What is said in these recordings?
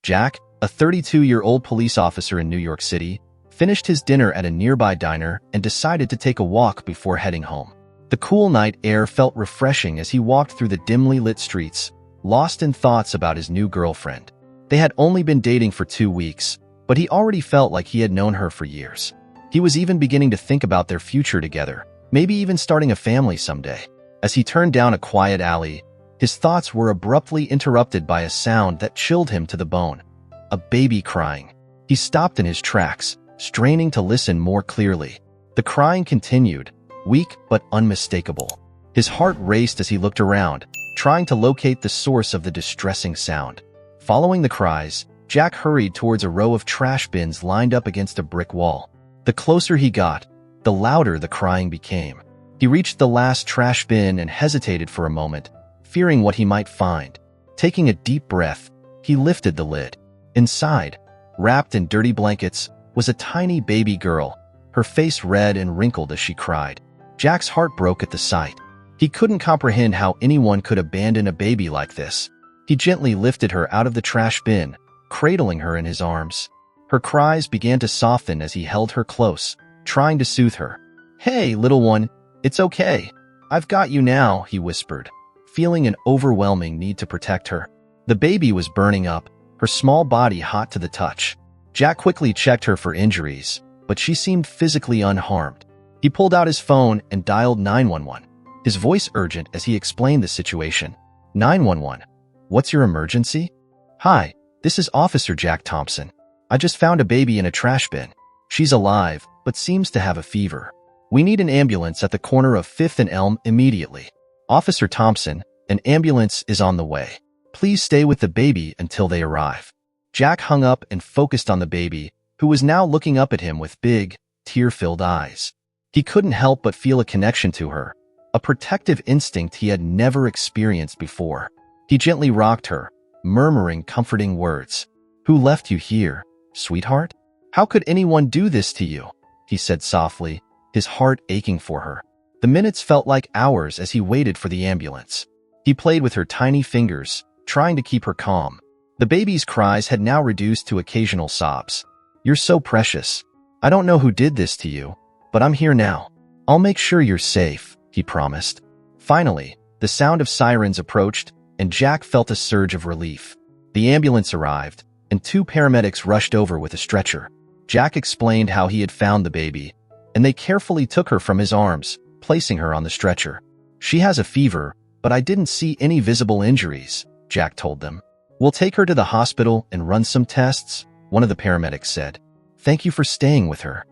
Jack, a 32-year-old police officer in New York City, finished his dinner at a nearby diner and decided to take a walk before heading home. The cool night air felt refreshing as he walked through the dimly lit streets, lost in thoughts about his new girlfriend. They had only been dating for 2 weeks, but he already felt like he had known her for years. He was even beginning to think about their future together, maybe even starting a family someday. As he turned down a quiet alley, his thoughts were abruptly interrupted by a sound that chilled him to the bone. A baby crying. He stopped in his tracks, straining to listen more clearly. The crying continued, weak but unmistakable. His heart raced as he looked around, trying to locate the source of the distressing sound. Following the cries, Jack hurried towards a row of trash bins lined up against a brick wall. The closer he got, the louder the crying became. He reached the last trash bin and hesitated for a moment, fearing what he might find. Taking a deep breath, he lifted the lid. Inside, wrapped in dirty blankets, was a tiny baby girl, her face red and wrinkled as she cried. Jack's heart broke at the sight. He couldn't comprehend how anyone could abandon a baby like this. He gently lifted her out of the trash bin, cradling her in his arms. Her cries began to soften as he held her close, trying to soothe her. "Hey, little one, it's okay. I've got you now," he whispered, feeling an overwhelming need to protect her. The baby was burning up, her small body hot to the touch. Jack quickly checked her for injuries, but she seemed physically unharmed. He pulled out his phone and dialed 911, his voice urgent as he explained the situation. "911, what's your emergency?" "Hi, this is Officer Jack Thompson. I just found a baby in a trash bin. She's alive, but seems to have a fever. We need an ambulance at the corner of 5th and Elm immediately." "Officer Thompson, an ambulance is on the way. Please stay with the baby until they arrive." Jack hung up and focused on the baby, who was now looking up at him with big, tear-filled eyes. He couldn't help but feel a connection to her, a protective instinct he had never experienced before. He gently rocked her, murmuring comforting words. "Who left you here, sweetheart? How could anyone do this to you?" he said softly, his heart aching for her. The minutes felt like hours as he waited for the ambulance. He played with her tiny fingers, trying to keep her calm. The baby's cries had now reduced to occasional sobs. "You're so precious. I don't know who did this to you, but I'm here now. I'll make sure you're safe," he promised. Finally, the sound of sirens approached, and Jack felt a surge of relief. The ambulance arrived, and 2 paramedics rushed over with a stretcher. Jack explained how he had found the baby, and they carefully took her from his arms, placing her on the stretcher. "She has a fever, but I didn't see any visible injuries," Jack told them. "We'll take her to the hospital and run some tests," one of the paramedics said. "Thank you for staying with her."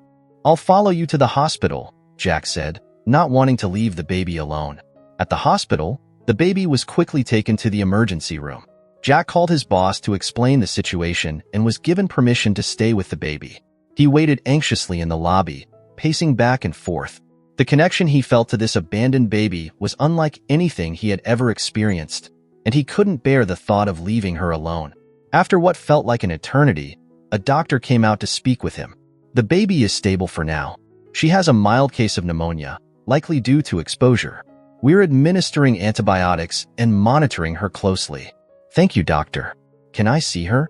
"I'll follow you to the hospital," Jack said, not wanting to leave the baby alone. At the hospital, the baby was quickly taken to the emergency room. Jack called his boss to explain the situation and was given permission to stay with the baby. He waited anxiously in the lobby, pacing back and forth. The connection he felt to this abandoned baby was unlike anything he had ever experienced, and he couldn't bear the thought of leaving her alone. After what felt like an eternity, a doctor came out to speak with him. "The baby is stable for now. She has a mild case of pneumonia, likely due to exposure. We're administering antibiotics and monitoring her closely." "Thank you, doctor. Can I see her?"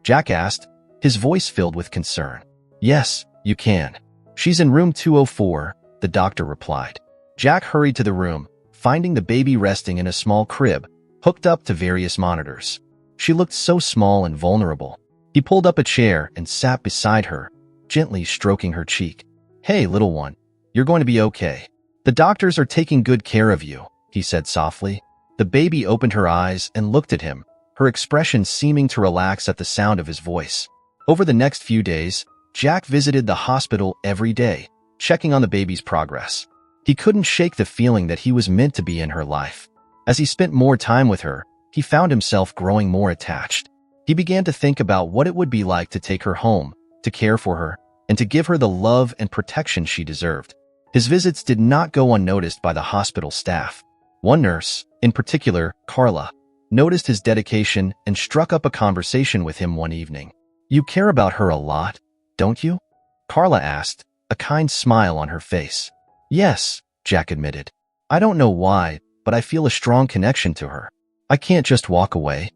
Jack asked, his voice filled with concern. "Yes, you can. She's in room 204, the doctor replied. Jack hurried to the room, finding the baby resting in a small crib, hooked up to various monitors. She looked so small and vulnerable. He pulled up a chair and sat beside her, gently stroking her cheek. "Hey, little one, you're going to be okay. The doctors are taking good care of you," he said softly. The baby opened her eyes and looked at him, her expression seeming to relax at the sound of his voice. Over the next few days, Jack visited the hospital every day, checking on the baby's progress. He couldn't shake the feeling that he was meant to be in her life. As he spent more time with her, he found himself growing more attached. He began to think about what it would be like to take her home, to care for her, and to give her the love and protection she deserved. His visits did not go unnoticed by the hospital staff. One nurse, in particular, Carla, noticed his dedication and struck up a conversation with him one evening. "You care about her a lot, don't you?" Carla asked, a kind smile on her face. "Yes," Jack admitted. "I don't know why, but I feel a strong connection to her. I can't just walk away."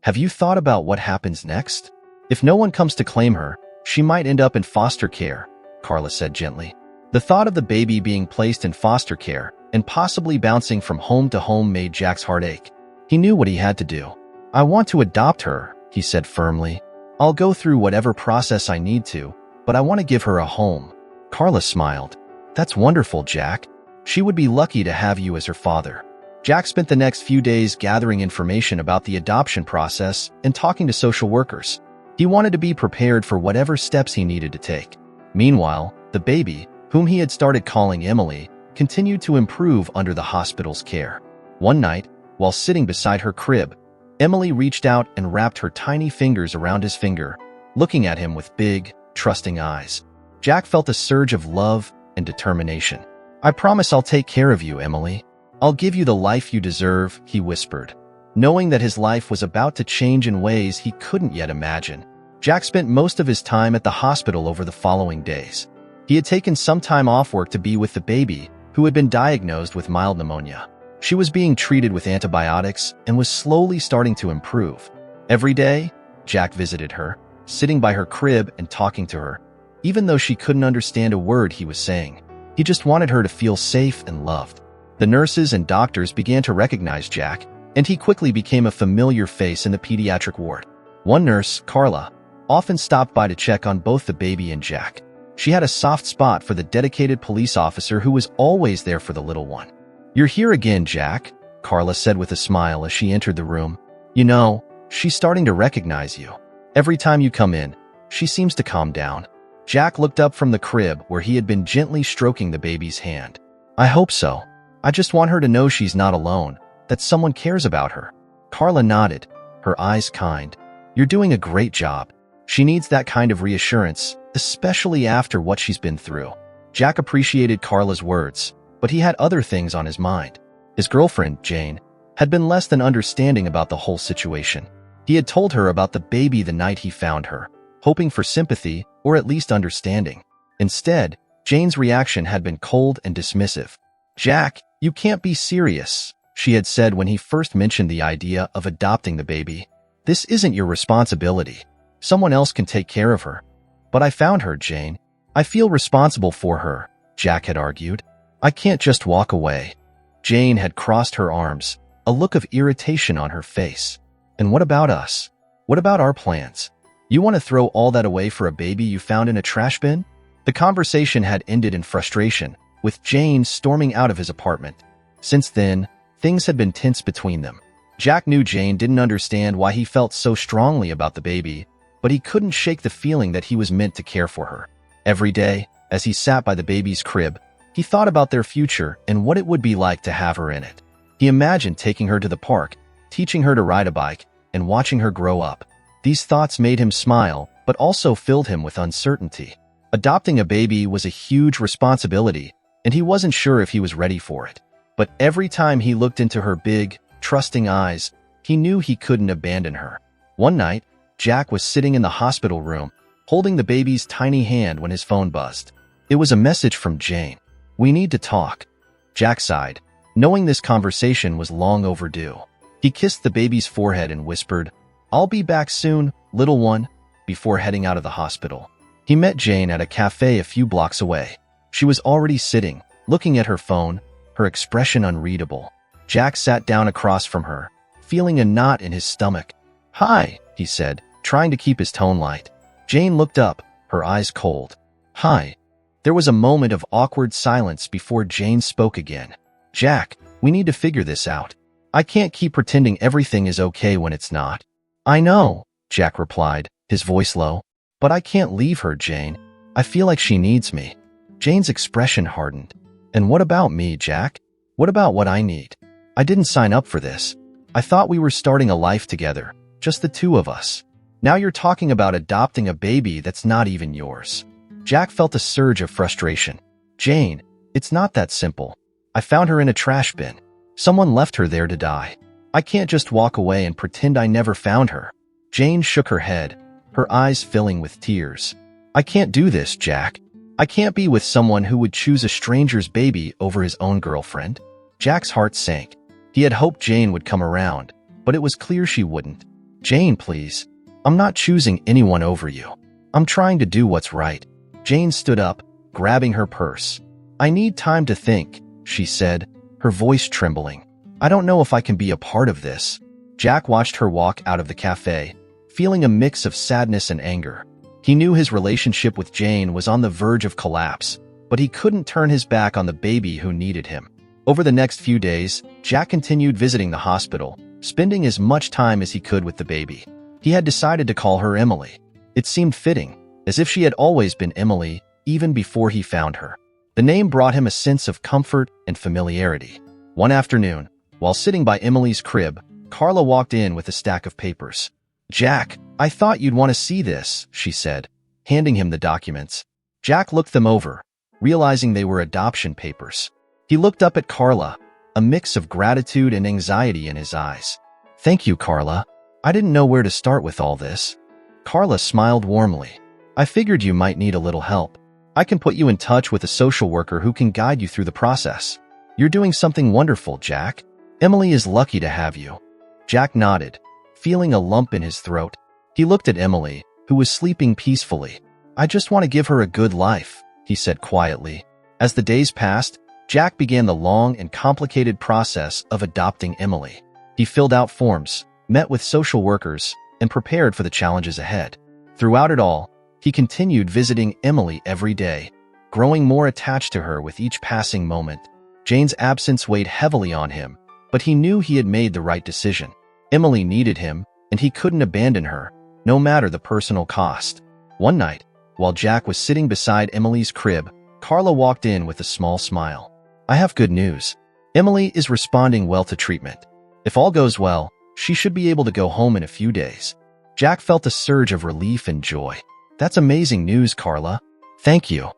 Have you thought about what happens next? If no one comes to claim her, she might end up in foster care, Carla said gently. The thought of the baby being placed in foster care and possibly bouncing from home to home made Jack's heart ache. He knew what he had to do. I want to adopt her, he said firmly. I'll go through whatever process I need to, but I want to give her a home. Carla smiled. That's wonderful, Jack. She would be lucky to have you as her father. Jack spent the next few days gathering information about the adoption process and talking to social workers. He wanted to be prepared for whatever steps he needed to take. Meanwhile, the baby, whom he had started calling Emily, continued to improve under the hospital's care. One night, while sitting beside her crib, Emily reached out and wrapped her tiny fingers around his finger, looking at him with big, trusting eyes. Jack felt a surge of love and determination. I promise I'll take care of you, Emily. I'll give you the life you deserve, he whispered. Knowing that his life was about to change in ways he couldn't yet imagine, Jack spent most of his time at the hospital over the following days. He had taken some time off work to be with the baby, who had been diagnosed with mild pneumonia. She was being treated with antibiotics and was slowly starting to improve. Every day, Jack visited her, sitting by her crib and talking to her, even though she couldn't understand a word he was saying. He just wanted her to feel safe and loved. The nurses and doctors began to recognize Jack, and he quickly became a familiar face in the pediatric ward. One nurse, Carla, often stopped by to check on both the baby and Jack. She had a soft spot for the dedicated police officer who was always there for the little one. You're here again, Jack, Carla said with a smile as she entered the room. You know, she's starting to recognize you. Every time you come in, she seems to calm down. Jack looked up from the crib where he had been gently stroking the baby's hand. I hope so. I just want her to know she's not alone, that someone cares about her. Carla nodded, her eyes kind. You're doing a great job. She needs that kind of reassurance, especially after what she's been through. Jack appreciated Carla's words, but he had other things on his mind. His girlfriend, Jane, had been less than understanding about the whole situation. He had told her about the baby the night he found her, hoping for sympathy or at least understanding. Instead, Jane's reaction had been cold and dismissive. Jack, you can't be serious, she had said when he first mentioned the idea of adopting the baby. This isn't your responsibility. Someone else can take care of her. But I found her, Jane. I feel responsible for her, Jack had argued. I can't just walk away. Jane had crossed her arms, a look of irritation on her face. And what about us? What about our plans? You want to throw all that away for a baby you found in a trash bin? The conversation had ended in frustration, with Jane storming out of his apartment. Since then, things had been tense between them. Jack knew Jane didn't understand why he felt so strongly about the baby, but he couldn't shake the feeling that he was meant to care for her. Every day, as he sat by the baby's crib, he thought about their future and what it would be like to have her in it. He imagined taking her to the park, teaching her to ride a bike, and watching her grow up. These thoughts made him smile, but also filled him with uncertainty. Adopting a baby was a huge responsibility, and he wasn't sure if he was ready for it. But every time he looked into her big, trusting eyes, he knew he couldn't abandon her. One night, Jack was sitting in the hospital room, holding the baby's tiny hand when his phone buzzed. It was a message from Jane. We need to talk. Jack sighed, knowing this conversation was long overdue. He kissed the baby's forehead and whispered, I'll be back soon, little one, before heading out of the hospital. He met Jane at a cafe a few blocks away. She was already sitting, looking at her phone, her expression unreadable. Jack sat down across from her, feeling a knot in his stomach. Hi, he said, trying to keep his tone light. Jane looked up, her eyes cold. Hi. There was a moment of awkward silence before Jane spoke again. Jack, we need to figure this out. I can't keep pretending everything is okay when it's not. I know, Jack replied, his voice low. But I can't leave her, Jane. I feel like she needs me. Jane's expression hardened. And what about me, Jack? What about what I need? I didn't sign up for this. I thought we were starting a life together, just the two of us. Now you're talking about adopting a baby that's not even yours. Jack felt a surge of frustration. Jane, it's not that simple. I found her in a trash bin. Someone left her there to die. I can't just walk away and pretend I never found her. Jane shook her head, her eyes filling with tears. I can't do this, Jack. I can't be with someone who would choose a stranger's baby over his own girlfriend. Jack's heart sank. He had hoped Jane would come around, but it was clear she wouldn't. Jane, please. I'm not choosing anyone over you. I'm trying to do what's right. Jane stood up, grabbing her purse. I need time to think, she said, her voice trembling. I don't know if I can be a part of this. Jack watched her walk out of the cafe, feeling a mix of sadness and anger. He knew his relationship with Jane was on the verge of collapse, but he couldn't turn his back on the baby who needed him. Over the next few days, Jack continued visiting the hospital, spending as much time as he could with the baby. He had decided to call her Emily. It seemed fitting, as if she had always been Emily, even before he found her. The name brought him a sense of comfort and familiarity. One afternoon, while sitting by Emily's crib, Carla walked in with a stack of papers. Jack, I thought you'd want to see this, she said, handing him the documents. Jack looked them over, realizing they were adoption papers. He looked up at Carla, a mix of gratitude and anxiety in his eyes. Thank you, Carla. I didn't know where to start with all this. Carla smiled warmly. I figured you might need a little help. I can put you in touch with a social worker who can guide you through the process. You're doing something wonderful, Jack. Emily is lucky to have you. Jack nodded, feeling a lump in his throat. He looked at Emily, who was sleeping peacefully. I just want to give her a good life, he said quietly. As the days passed, Jack began the long and complicated process of adopting Emily. He filled out forms, met with social workers, and prepared for the challenges ahead. Throughout it all, he continued visiting Emily every day, growing more attached to her with each passing moment. Jane's absence weighed heavily on him, but he knew he had made the right decision. Emily needed him, and he couldn't abandon her, no matter the personal cost. One night, while Jack was sitting beside Emily's crib, Carla walked in with a small smile. I have good news. Emily is responding well to treatment. If all goes well, she should be able to go home in a few days. Jack felt a surge of relief and joy. That's amazing news, Carla. Thank you.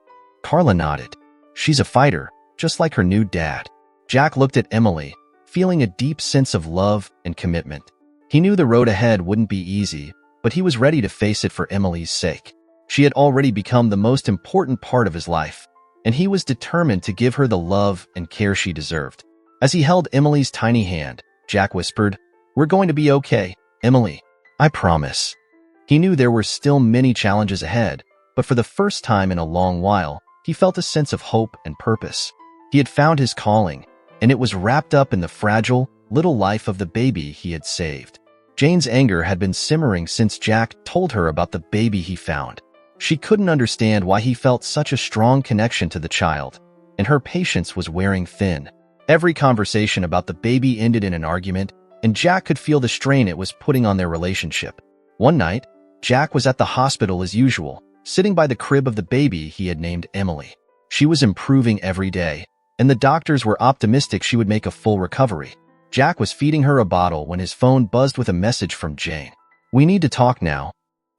Carla nodded. She's a fighter, just like her new dad. Jack looked at Emily, feeling a deep sense of love and commitment. He knew the road ahead wouldn't be easy, but he was ready to face it for Emily's sake. She had already become the most important part of his life, and he was determined to give her the love and care she deserved. As he held Emily's tiny hand, Jack whispered, We're going to be okay, Emily. I promise. He knew there were still many challenges ahead, but for the first time in a long while, he felt a sense of hope and purpose. He had found his calling, and it was wrapped up in the fragile, little life of the baby he had saved. Jane's anger had been simmering since Jack told her about the baby he found. She couldn't understand why he felt such a strong connection to the child, and her patience was wearing thin. Every conversation about the baby ended in an argument, and Jack could feel the strain it was putting on their relationship. One night, Jack was at the hospital as usual, sitting by the crib of the baby he had named Emily. She was improving every day, and the doctors were optimistic she would make a full recovery. Jack was feeding her a bottle when his phone buzzed with a message from Jane. We need to talk now.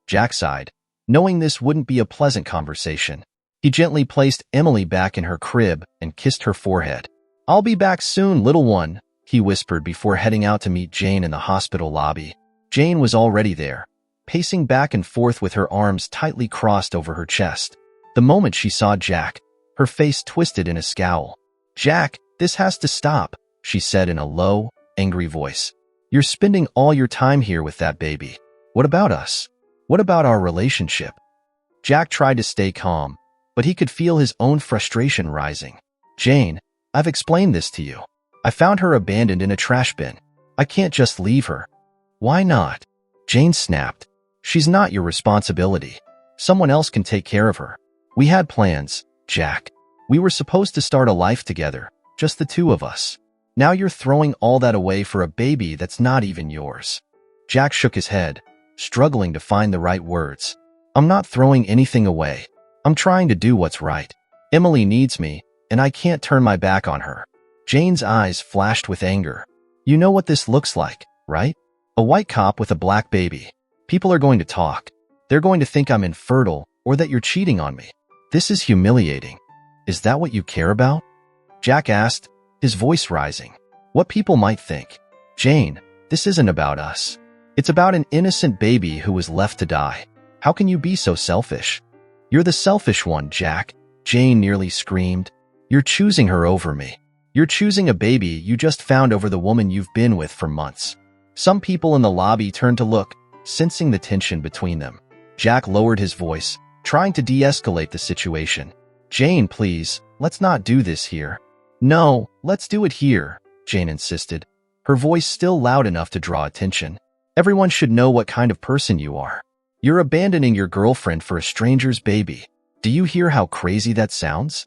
Jack sighed, knowing this wouldn't be a pleasant conversation. He gently placed Emily back in her crib and kissed her forehead. I'll be back soon, little one, he whispered before heading out to meet Jane in the hospital lobby. Jane was already there, pacing back and forth with her arms tightly crossed over her chest. The moment she saw Jack, her face twisted in a scowl. Jack, this has to stop, she said in a low, angry voice. You're spending all your time here with that baby. What about us? What about our relationship? Jack tried to stay calm, but he could feel his own frustration rising. Jane, I've explained this to you. I found her abandoned in a trash bin. I can't just leave her. Why not? Jane snapped. She's not your responsibility. Someone else can take care of her. We had plans, Jack. We were supposed to start a life together, just the two of us. Now you're throwing all that away for a baby that's not even yours. Jack shook his head, struggling to find the right words. I'm not throwing anything away. I'm trying to do what's right. Emily needs me, and I can't turn my back on her. Jane's eyes flashed with anger. You know what this looks like, right? A white cop with a black baby. People are going to talk. They're going to think I'm infertile or that you're cheating on me. This is humiliating. Is that what you care about? Jack asked, his voice rising. What people might think. Jane, this isn't about us. It's about an innocent baby who was left to die. How can you be so selfish? You're the selfish one, Jack, Jane nearly screamed. You're choosing her over me. You're choosing a baby you just found over the woman you've been with for months. Some people in the lobby turned to look, sensing the tension between them. Jack lowered his voice, trying to de-escalate the situation. Jane, please, let's not do this here. No, let's do it here, Jane insisted, her voice still loud enough to draw attention. Everyone should know what kind of person you are. You're abandoning your girlfriend for a stranger's baby. Do you hear how crazy that sounds?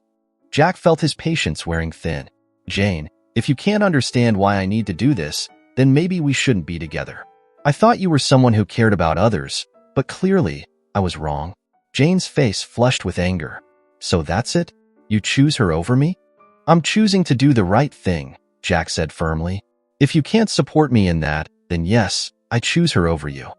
Jack felt his patience wearing thin. Jane, if you can't understand why I need to do this, then maybe we shouldn't be together. I thought you were someone who cared about others, but clearly, I was wrong. Jane's face flushed with anger. So that's it? You choose her over me? I'm choosing to do the right thing, Jack said firmly. If you can't support me in that, then yes, I choose her over you.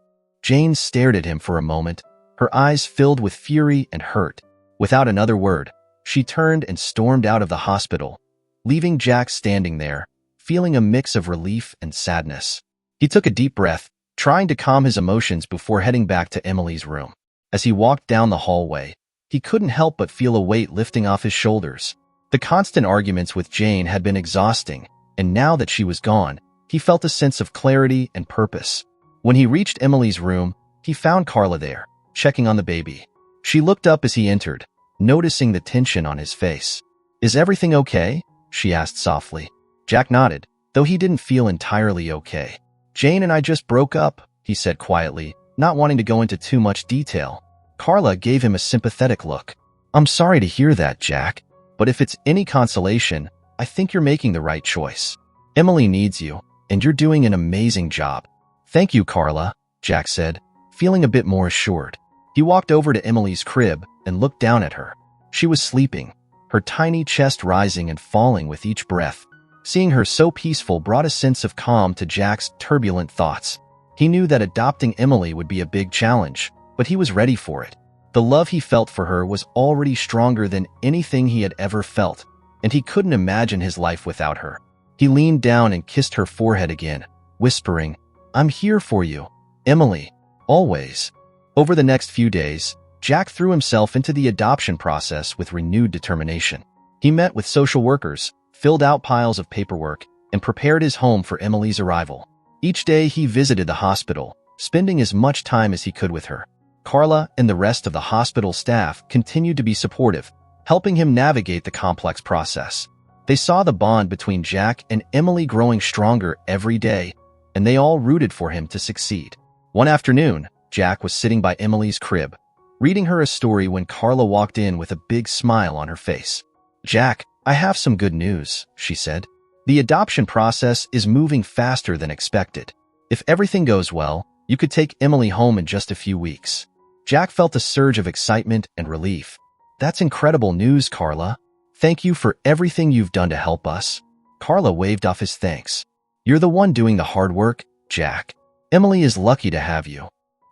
Jane stared at him for a moment, her eyes filled with fury and hurt. Without another word, she turned and stormed out of the hospital, leaving Jack standing there, feeling a mix of relief and sadness. He took a deep breath, trying to calm his emotions before heading back to Emily's room. As he walked down the hallway, he couldn't help but feel a weight lifting off his shoulders. The constant arguments with Jane had been exhausting, and now that she was gone, he felt a sense of clarity and purpose. When he reached Emily's room, he found Carla there, checking on the baby. She looked up as he entered, noticing the tension on his face. Is everything okay? She asked softly. Jack nodded, though he didn't feel entirely okay. Jane and I just broke up, he said quietly, not wanting to go into too much detail. Carla gave him a sympathetic look. I'm sorry to hear that, Jack, but if it's any consolation, I think you're making the right choice. Emily needs you, and you're doing an amazing job. Thank you, Carla, Jack said, feeling a bit more assured. He walked over to Emily's crib and looked down at her. She was sleeping, her tiny chest rising and falling with each breath. Seeing her so peaceful brought a sense of calm to Jack's turbulent thoughts. He knew that adopting Emily would be a big challenge, but he was ready for it. The love he felt for her was already stronger than anything he had ever felt, and he couldn't imagine his life without her. He leaned down and kissed her forehead again, whispering, I'm here for you, Emily, always. Over the next few days, Jack threw himself into the adoption process with renewed determination. He met with social workers, filled out piles of paperwork, and prepared his home for Emily's arrival. Each day he visited the hospital, spending as much time as he could with her. Carla and the rest of the hospital staff continued to be supportive, helping him navigate the complex process. They saw the bond between Jack and Emily growing stronger every day, and they all rooted for him to succeed. One afternoon, Jack was sitting by Emily's crib, reading her a story when Carla walked in with a big smile on her face. Jack, I have some good news, she said. The adoption process is moving faster than expected. If everything goes well, you could take Emily home in just a few weeks. Jack felt a surge of excitement and relief. That's incredible news, Carla. Thank you for everything you've done to help us. Carla waved off his thanks. You're the one doing the hard work, Jack. Emily is lucky to have you.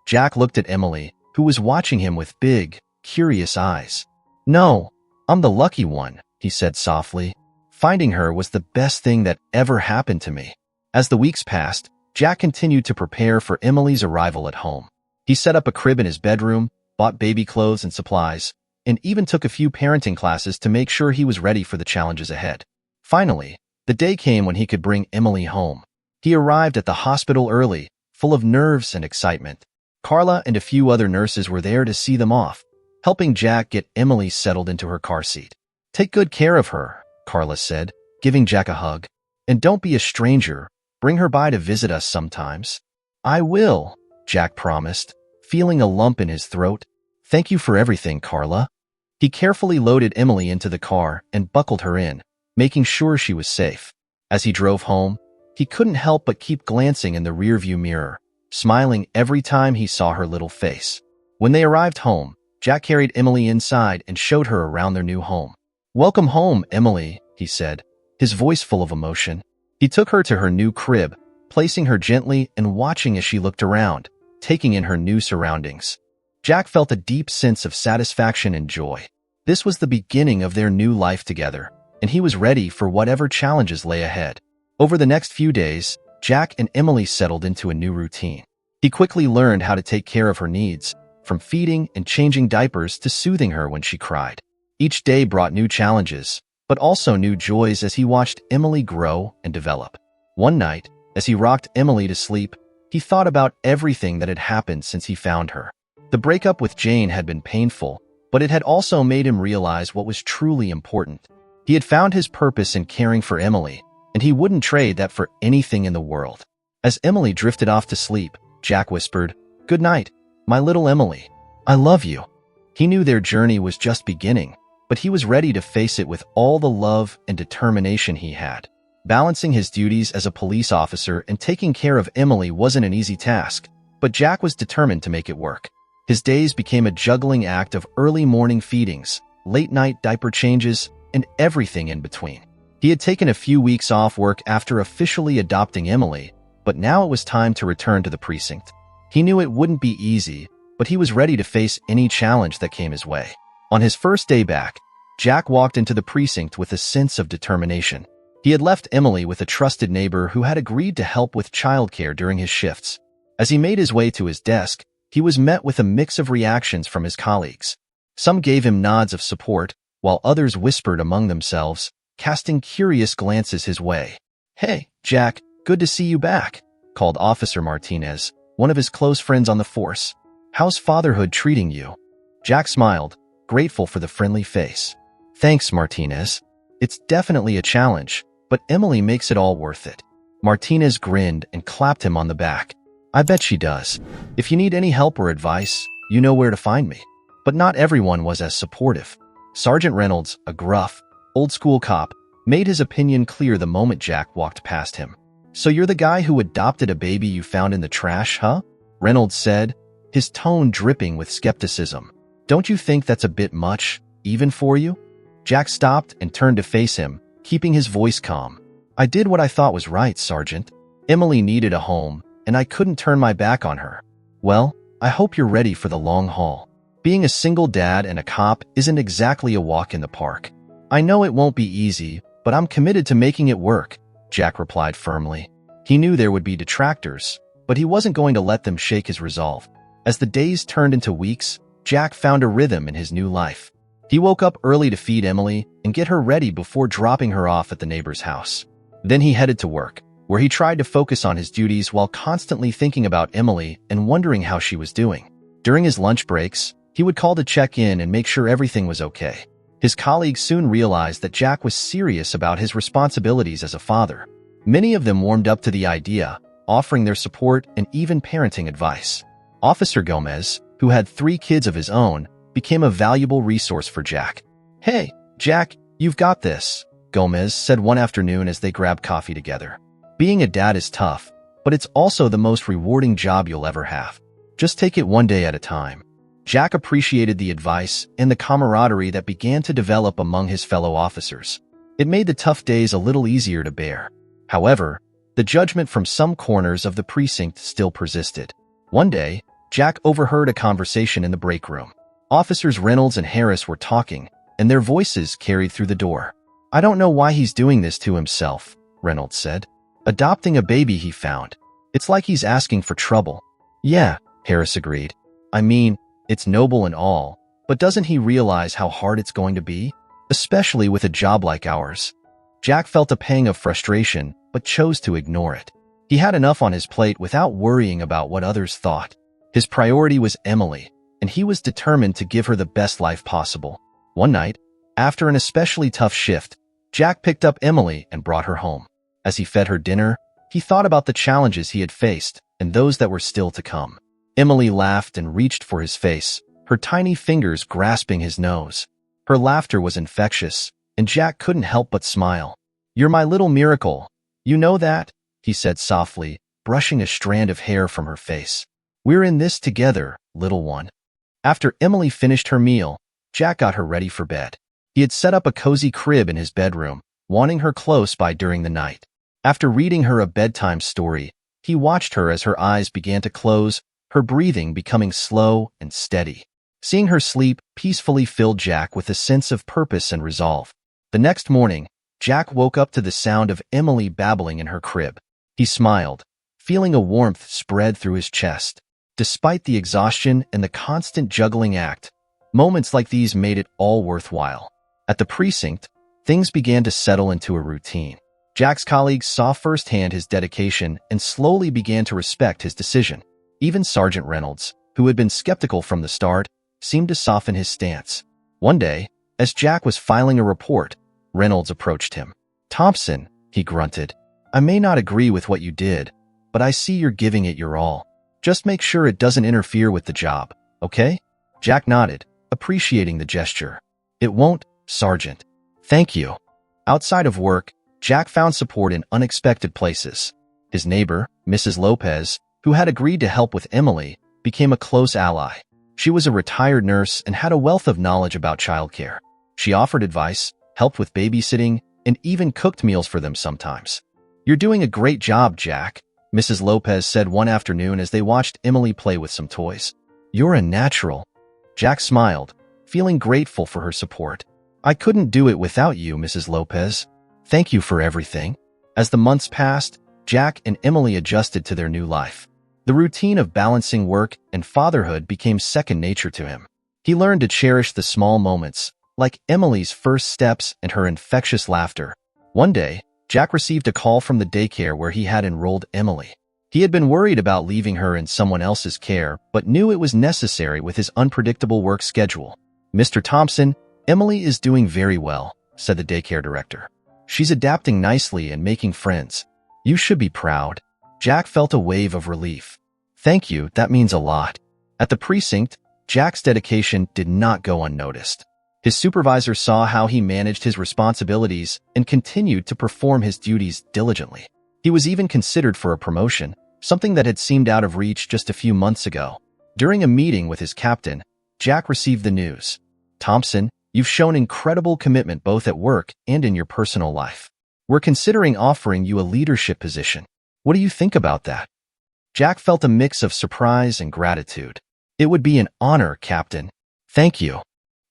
Jack looked at Emily, who was watching him with big, curious eyes. No, I'm the lucky one, he said softly. Finding her was the best thing that ever happened to me. As the weeks passed, Jack continued to prepare for Emily's arrival at home. He set up a crib in his bedroom, bought baby clothes and supplies, and even took a few parenting classes to make sure he was ready for the challenges ahead. Finally, the day came when he could bring Emily home. He arrived at the hospital early, full of nerves and excitement. Carla and a few other nurses were there to see them off, helping Jack get Emily settled into her car seat. Take good care of her, Carla said, giving Jack a hug. And don't be a stranger. Bring her by to visit us sometimes. I will, Jack promised, feeling a lump in his throat. Thank you for everything, Carla. He carefully loaded Emily into the car and buckled her in, making sure she was safe. As he drove home, he couldn't help but keep glancing in the rearview mirror, smiling every time he saw her little face. When they arrived home, Jack carried Emily inside and showed her around their new home. Welcome home, Emily, he said, his voice full of emotion. He took her to her new crib, placing her gently and watching as she looked around, taking in her new surroundings. Jack felt a deep sense of satisfaction and joy. This was the beginning of their new life together, and he was ready for whatever challenges lay ahead. Over the next few days, Jack and Emily settled into a new routine. He quickly learned how to take care of her needs, from feeding and changing diapers to soothing her when she cried. Each day brought new challenges, but also new joys as he watched Emily grow and develop. One night, As he rocked Emily to sleep, he thought about everything that had happened since he found her. The breakup with Jane had been painful, but it had also made him realize what was truly important. He had found his purpose in caring for Emily, and he wouldn't trade that for anything in the world. As Emily drifted off to sleep, Jack whispered, "Good night, my little Emily. I love you." He knew their journey was just beginning, but he was ready to face it with all the love and determination he had. Balancing his duties as a police officer and taking care of Emily wasn't an easy task, but Jack was determined to make it work. His days became a juggling act of early morning feedings, late-night diaper changes, and everything in between. He had taken a few weeks off work after officially adopting Emily, but now it was time to return to the precinct. He knew it wouldn't be easy, but he was ready to face any challenge that came his way. On his first day back, Jack walked into the precinct with a sense of determination. He had left Emily with a trusted neighbor who had agreed to help with childcare during his shifts. As he made his way to his desk, he was met with a mix of reactions from his colleagues. Some gave him nods of support, while others whispered among themselves, casting curious glances his way. "Hey, Jack, good to see you back," called Officer Martinez, one of his close friends on the force. "How's fatherhood treating you?" Jack smiled, grateful for the friendly face. "Thanks, Martinez. It's definitely a challenge, but Emily makes it all worth it." Martinez grinned and clapped him on the back. "I bet she does. If you need any help or advice, you know where to find me." But not everyone was as supportive. Sergeant Reynolds, a gruff, old-school cop, made his opinion clear the moment Jack walked past him. "So you're the guy who adopted a baby you found in the trash, huh?" Reynolds said, his tone dripping with skepticism. "Don't you think that's a bit much, even for you?" Jack stopped and turned to face him, keeping his voice calm. "I did what I thought was right, Sergeant. Emily needed a home, and I couldn't turn my back on her. Well, I hope you're ready for the long haul. Being a single dad and a cop isn't exactly a walk in the park. I know it won't be easy, but I'm committed to making it work," Jack replied firmly. He knew there would be detractors, but he wasn't going to let them shake his resolve. As the days turned into weeks, Jack found a rhythm in his new life. He woke up early to feed Emily and get her ready before dropping her off at the neighbor's house. Then he headed to work, where he tried to focus on his duties while constantly thinking about Emily and wondering how she was doing. During his lunch breaks, he would call to check in and make sure everything was okay. His colleagues soon realized that Jack was serious about his responsibilities as a father. Many of them warmed up to the idea, offering their support and even parenting advice. Officer Gomez, who had 3 kids of his own, became a valuable resource for Jack. "Hey, Jack, you've got this," Gomez said one afternoon as they grabbed coffee together. "Being a dad is tough, but it's also the most rewarding job you'll ever have. Just take it one day at a time." Jack appreciated the advice and the camaraderie that began to develop among his fellow officers. It made the tough days a little easier to bear. However, the judgment from some corners of the precinct still persisted. One day, Jack overheard a conversation in the break room. Officers Reynolds and Harris were talking, and their voices carried through the door. "I don't know why he's doing this to himself," Reynolds said. "Adopting a baby he found. It's like he's asking for trouble." "Yeah," Harris agreed. "I mean, it's noble and all, but doesn't he realize how hard it's going to be? Especially with a job like ours." Jack felt a pang of frustration, but chose to ignore it. He had enough on his plate without worrying about what others thought. His priority was Emily, and he was determined to give her the best life possible. One night, after an especially tough shift, Jack picked up Emily and brought her home. As he fed her dinner, he thought about the challenges he had faced and those that were still to come. Emily laughed and reached for his face, her tiny fingers grasping his nose. Her laughter was infectious, and Jack couldn't help but smile. "You're my little miracle. You know that?" he said softly, brushing a strand of hair from her face. "We're in this together, little one." After Emily finished her meal, Jack got her ready for bed. He had set up a cozy crib in his bedroom, wanting her close by during the night. After reading her a bedtime story, he watched her as her eyes began to close, her breathing becoming slow and steady. Seeing her sleep peacefully filled Jack with a sense of purpose and resolve. The next morning, Jack woke up to the sound of Emily babbling in her crib. He smiled, feeling a warmth spread through his chest. Despite the exhaustion and the constant juggling act, moments like these made it all worthwhile. At the precinct, things began to settle into a routine. Jack's colleagues saw firsthand his dedication and slowly began to respect his decision. Even Sergeant Reynolds, who had been skeptical from the start, seemed to soften his stance. One day, as Jack was filing a report, Reynolds approached him. "Thompson," he grunted, "I may not agree with what you did, but I see you're giving it your all. Just make sure it doesn't interfere with the job, okay?" Jack nodded, appreciating the gesture. "It won't, Sergeant. Thank you." Outside of work, Jack found support in unexpected places. His neighbor, Mrs. Lopez, who had agreed to help with Emily, became a close ally. She was a retired nurse and had a wealth of knowledge about childcare. She offered advice, helped with babysitting, and even cooked meals for them sometimes. "You're doing a great job, Jack," Mrs. Lopez said one afternoon as they watched Emily play with some toys. "You're a natural." Jack smiled, feeling grateful for her support. "I couldn't do it without you, Mrs. Lopez. Thank you for everything." As the months passed, Jack and Emily adjusted to their new life. The routine of balancing work and fatherhood became second nature to him. He learned to cherish the small moments, like Emily's first steps and her infectious laughter. One day, Jack received a call from the daycare where he had enrolled Emily. He had been worried about leaving her in someone else's care, but knew it was necessary with his unpredictable work schedule. "Mr. Thompson, Emily is doing very well," said the daycare director. "She's adapting nicely and making friends. You should be proud." Jack felt a wave of relief. "Thank you, that means a lot." At the precinct, Jack's dedication did not go unnoticed. His supervisor saw how he managed his responsibilities and continued to perform his duties diligently. He was even considered for a promotion, something that had seemed out of reach just a few months ago. During a meeting with his captain, Jack received the news. "Thompson, you've shown incredible commitment both at work and in your personal life. We're considering offering you a leadership position. What do you think about that?" Jack felt a mix of surprise and gratitude. "It would be an honor, Captain. Thank you."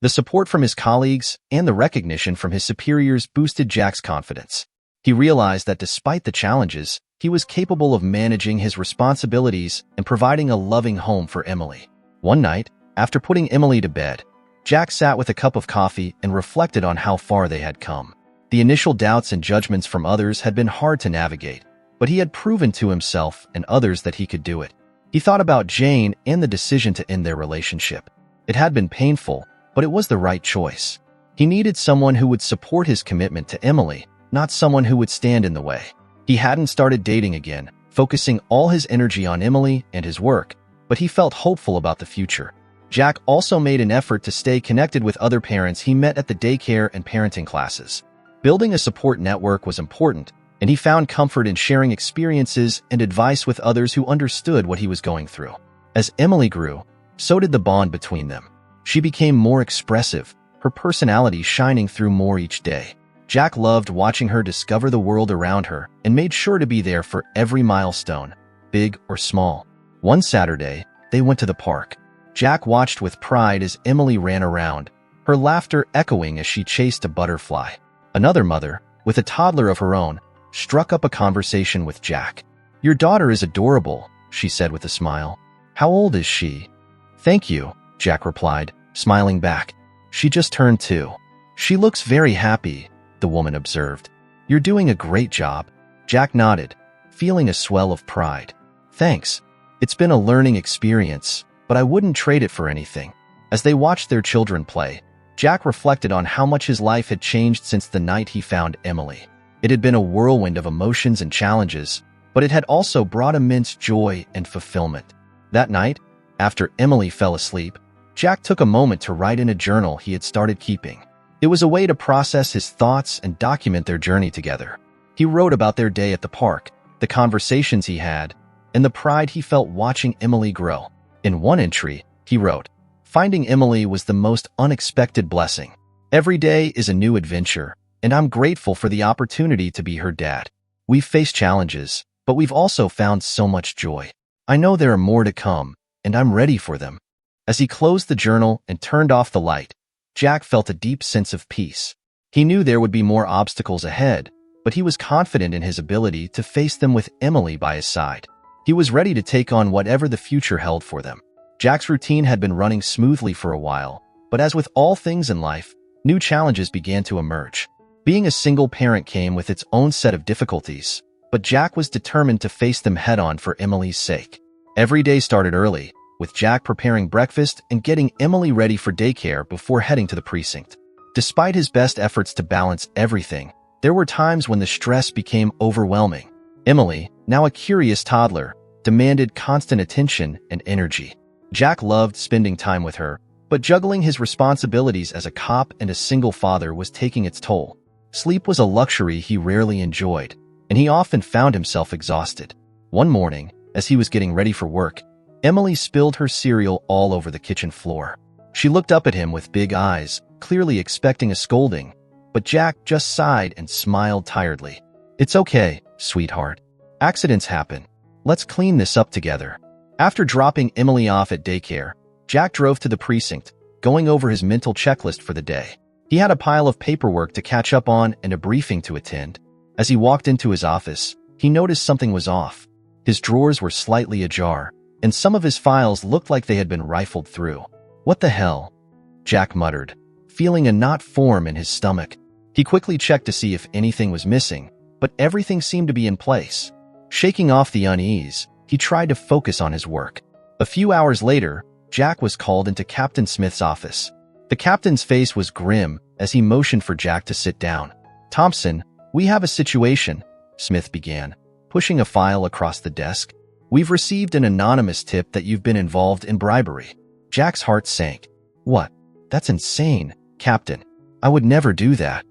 The support from his colleagues and the recognition from his superiors boosted Jack's confidence. He realized that despite the challenges, he was capable of managing his responsibilities and providing a loving home for Emily. One night, after putting Emily to bed, Jack sat with a cup of coffee and reflected on how far they had come. The initial doubts and judgments from others had been hard to navigate, but he had proven to himself and others that he could do it. He thought about Jane and the decision to end their relationship. It had been painful, but it was the right choice. He needed someone who would support his commitment to Emily, not someone who would stand in the way. He hadn't started dating again, focusing all his energy on Emily and his work, but he felt hopeful about the future. Jack also made an effort to stay connected with other parents he met at the daycare and parenting classes. Building a support network was important, and he found comfort in sharing experiences and advice with others who understood what he was going through. As Emily grew, so did the bond between them. She became more expressive, her personality shining through more each day. Jack loved watching her discover the world around her and made sure to be there for every milestone, big or small. One Saturday, they went to the park. Jack watched with pride as Emily ran around, her laughter echoing as she chased a butterfly. Another mother, with a toddler of her own, struck up a conversation with Jack. "Your daughter is adorable," she said with a smile. "How old is she?" "Thank you," Jack replied, smiling back. "She just turned 2. She looks very happy," the woman observed. "You're doing a great job." Jack nodded, feeling a swell of pride. "Thanks. It's been a learning experience, but I wouldn't trade it for anything." As they watched their children play, Jack reflected on how much his life had changed since the night he found Emily. It had been a whirlwind of emotions and challenges, but it had also brought immense joy and fulfillment. That night, after Emily fell asleep, Jack took a moment to write in a journal he had started keeping. It was a way to process his thoughts and document their journey together. He wrote about their day at the park, the conversations he had, and the pride he felt watching Emily grow. In one entry, he wrote, "Finding Emily was the most unexpected blessing. Every day is a new adventure, and I'm grateful for the opportunity to be her dad. We've faced challenges, but we've also found so much joy. I know there are more to come, and I'm ready for them." As he closed the journal and turned off the light, Jack felt a deep sense of peace. He knew there would be more obstacles ahead, but he was confident in his ability to face them with Emily by his side. He was ready to take on whatever the future held for them. Jack's routine had been running smoothly for a while, but as with all things in life, new challenges began to emerge. Being a single parent came with its own set of difficulties, but Jack was determined to face them head-on for Emily's sake. Every day started early, with Jack preparing breakfast and getting Emily ready for daycare before heading to the precinct. Despite his best efforts to balance everything, there were times when the stress became overwhelming. Emily, now a curious toddler, demanded constant attention and energy. Jack loved spending time with her, but juggling his responsibilities as a cop and a single father was taking its toll. Sleep was a luxury he rarely enjoyed, and he often found himself exhausted. One morning, as he was getting ready for work, Emily spilled her cereal all over the kitchen floor. She looked up at him with big eyes, clearly expecting a scolding, but Jack just sighed and smiled tiredly. "It's okay, sweetheart. Accidents happen. Let's clean this up together." After dropping Emily off at daycare, Jack drove to the precinct, going over his mental checklist for the day. He had a pile of paperwork to catch up on and a briefing to attend. As he walked into his office, he noticed something was off. His drawers were slightly ajar, and some of his files looked like they had been rifled through. "What the hell?" Jack muttered, feeling a knot form in his stomach. He quickly checked to see if anything was missing, but everything seemed to be in place. Shaking off the unease, he tried to focus on his work. A few hours later, Jack was called into Captain Smith's office. The captain's face was grim as he motioned for Jack to sit down. "Thompson, we have a situation," Smith began, pushing a file across the desk. "We've received an anonymous tip that you've been involved in bribery." Jack's heart sank. "What? That's insane, Captain. I would never do that."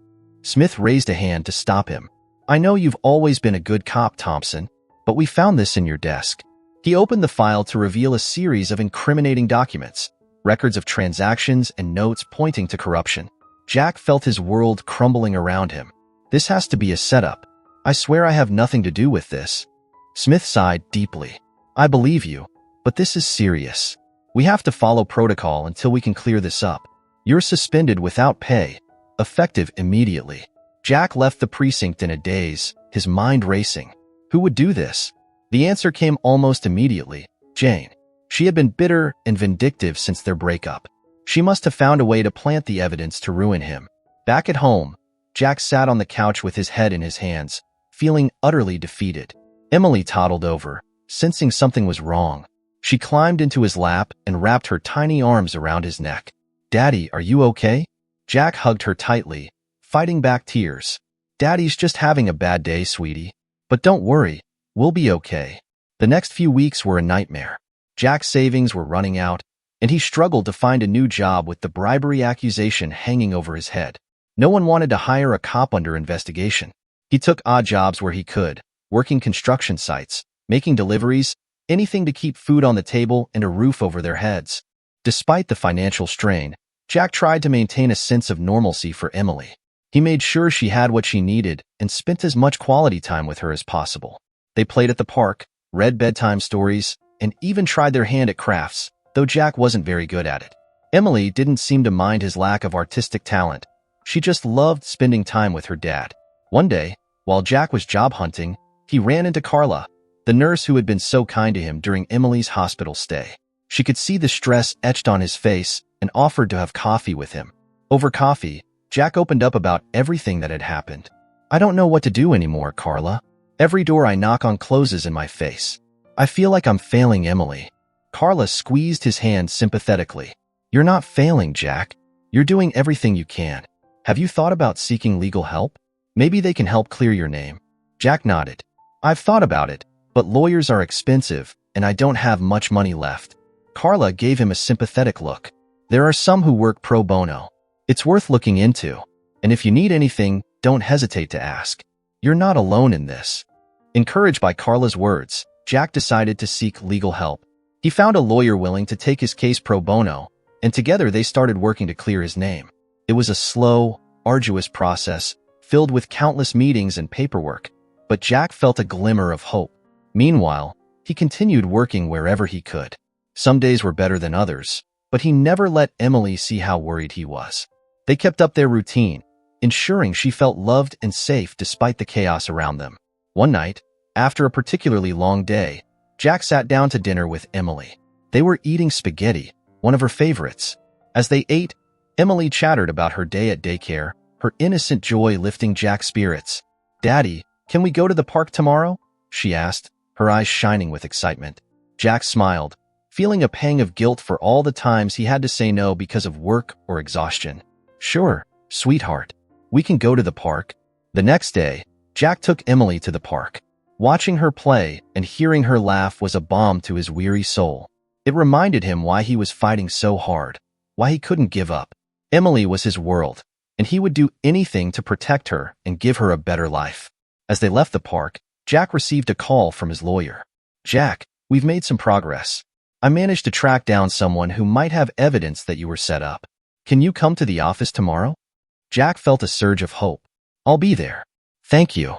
Smith raised a hand to stop him. "I know you've always been a good cop, Thompson, but we found this in your desk." He opened the file to reveal a series of incriminating documents, records of transactions and notes pointing to corruption. Jack felt his world crumbling around him. "This has to be a setup. I swear I have nothing to do with this." Smith sighed deeply. "I believe you, but this is serious. We have to follow protocol until we can clear this up. You're suspended without pay, effective immediately." Jack left the precinct in a daze, his mind racing. Who would do this? The answer came almost immediately: Jane. She had been bitter and vindictive since their breakup. She must have found a way to plant the evidence to ruin him. Back at home, Jack sat on the couch with his head in his hands, feeling utterly defeated. Emily toddled over, sensing something was wrong. She climbed into his lap and wrapped her tiny arms around his neck. "Daddy, are you okay?" Jack hugged her tightly, fighting back tears. "Daddy's just having a bad day, sweetie. But don't worry, we'll be okay." The next few weeks were a nightmare. Jack's savings were running out, and he struggled to find a new job with the bribery accusation hanging over his head. No one wanted to hire a cop under investigation. He took odd jobs where he could, working construction sites, making deliveries, anything to keep food on the table and a roof over their heads. Despite the financial strain, Jack tried to maintain a sense of normalcy for Emily. He made sure she had what she needed and spent as much quality time with her as possible. They played at the park, read bedtime stories, and even tried their hand at crafts, though Jack wasn't very good at it. Emily didn't seem to mind his lack of artistic talent. She just loved spending time with her dad. One day, while Jack was job hunting, he ran into Carla, the nurse who had been so kind to him during Emily's hospital stay. She could see the stress etched on his face and offered to have coffee with him. Over coffee, Jack opened up about everything that had happened. "I don't know what to do anymore, Carla. Every door I knock on closes in my face. I feel like I'm failing Emily." Carla squeezed his hand sympathetically. "You're not failing, Jack. You're doing everything you can. Have you thought about seeking legal help? Maybe they can help clear your name." Jack nodded. "I've thought about it, but lawyers are expensive, and I don't have much money left." Carla gave him a sympathetic look. "There are some who work pro bono. It's worth looking into, and if you need anything, don't hesitate to ask. You're not alone in this." Encouraged by Carla's words, Jack decided to seek legal help. He found a lawyer willing to take his case pro bono, and together they started working to clear his name. It was a slow, arduous process, filled with countless meetings and paperwork, but Jack felt a glimmer of hope. Meanwhile, he continued working wherever he could. Some days were better than others, but he never let Emily see how worried he was. They kept up their routine, ensuring she felt loved and safe despite the chaos around them. One night, after a particularly long day, Jack sat down to dinner with Emily. They were eating spaghetti, one of her favorites. As they ate, Emily chattered about her day at daycare, her innocent joy lifting Jack's spirits. "Daddy, can we go to the park tomorrow?" she asked, her eyes shining with excitement. Jack smiled, feeling a pang of guilt for all the times he had to say no because of work or exhaustion. "Sure, sweetheart. We can go to the park." The next day, Jack took Emily to the park. Watching her play and hearing her laugh was a balm to his weary soul. It reminded him why he was fighting so hard, why he couldn't give up. Emily was his world, and he would do anything to protect her and give her a better life. As they left the park, Jack received a call from his lawyer. "Jack, we've made some progress. I managed to track down someone who might have evidence that you were set up. Can you come to the office tomorrow?" Jack felt a surge of hope. "I'll be there. Thank you."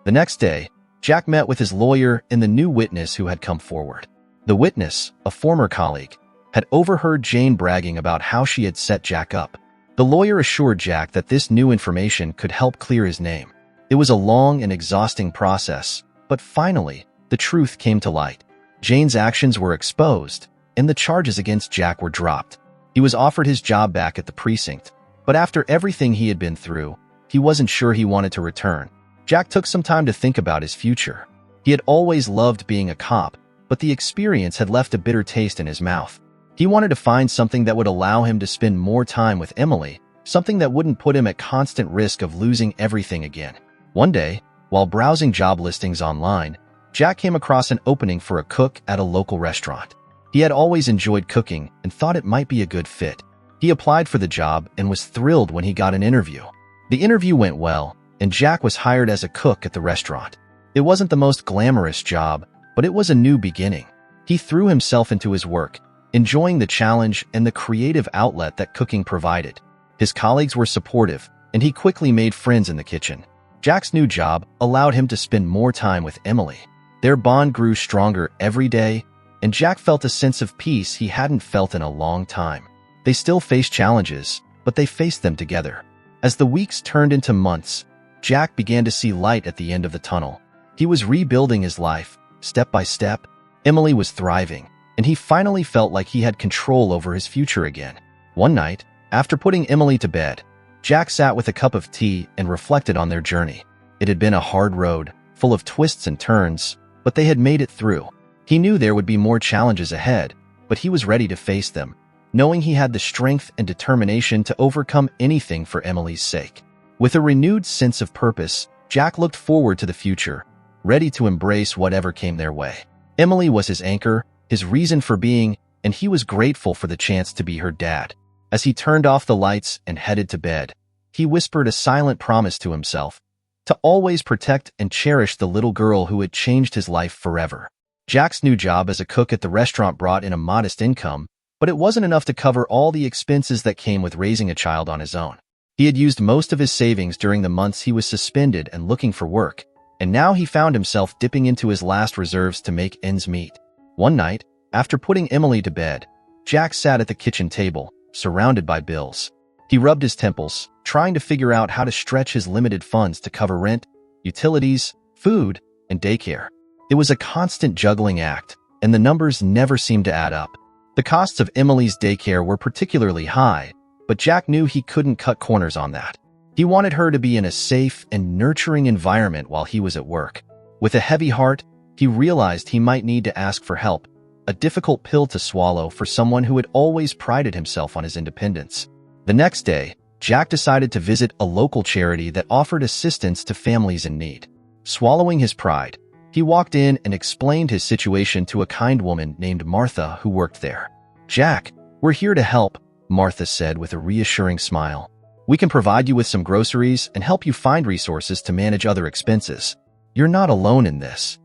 The next day, Jack met with his lawyer and the new witness who had come forward. The witness, a former colleague, had overheard Jane bragging about how she had set Jack up. The lawyer assured Jack that this new information could help clear his name. It was a long and exhausting process, but finally, the truth came to light. Jane's actions were exposed, and the charges against Jack were dropped. He was offered his job back at the precinct, but after everything he had been through, he wasn't sure he wanted to return. Jack took some time to think about his future. He had always loved being a cop, but the experience had left a bitter taste in his mouth. He wanted to find something that would allow him to spend more time with Emily, something that wouldn't put him at constant risk of losing everything again. One day, while browsing job listings online, Jack came across an opening for a cook at a local restaurant. He had always enjoyed cooking and thought it might be a good fit. He applied for the job and was thrilled when he got an interview. The interview went well, and Jack was hired as a cook at the restaurant. It wasn't the most glamorous job, but it was a new beginning. He threw himself into his work, enjoying the challenge and the creative outlet that cooking provided. His colleagues were supportive, and he quickly made friends in the kitchen. Jack's new job allowed him to spend more time with Emily. Their bond grew stronger every day, and Jack felt a sense of peace he hadn't felt in a long time. They still faced challenges, but they faced them together. As the weeks turned into months, Jack began to see light at the end of the tunnel. He was rebuilding his life, step by step. Emily was thriving, and he finally felt like he had control over his future again. One night, after putting Emily to bed, Jack sat with a cup of tea and reflected on their journey. It had been a hard road, full of twists and turns, but they had made it through. He knew there would be more challenges ahead, but he was ready to face them, knowing he had the strength and determination to overcome anything for Emily's sake. With a renewed sense of purpose, Jack looked forward to the future, ready to embrace whatever came their way. Emily was his anchor, his reason for being, and he was grateful for the chance to be her dad. As he turned off the lights and headed to bed, he whispered a silent promise to himself, to always protect and cherish the little girl who had changed his life forever. Jack's new job as a cook at the restaurant brought in a modest income, but it wasn't enough to cover all the expenses that came with raising a child on his own. He had used most of his savings during the months he was suspended and looking for work, and now he found himself dipping into his last reserves to make ends meet. One night, after putting Emily to bed, Jack sat at the kitchen table, surrounded by bills. He rubbed his temples, trying to figure out how to stretch his limited funds to cover rent, utilities, food, and daycare. It was a constant juggling act, and the numbers never seemed to add up. The costs of Emily's daycare were particularly high, but Jack knew he couldn't cut corners on that. He wanted her to be in a safe and nurturing environment while he was at work. With a heavy heart, he realized he might need to ask for help, a difficult pill to swallow for someone who had always prided himself on his independence. The next day, Jack decided to visit a local charity that offered assistance to families in need. Swallowing his pride, he walked in and explained his situation to a kind woman named Martha who worked there. "Jack, we're here to help," Martha said with a reassuring smile. "We can provide you with some groceries and help you find resources to manage other expenses. You're not alone in this."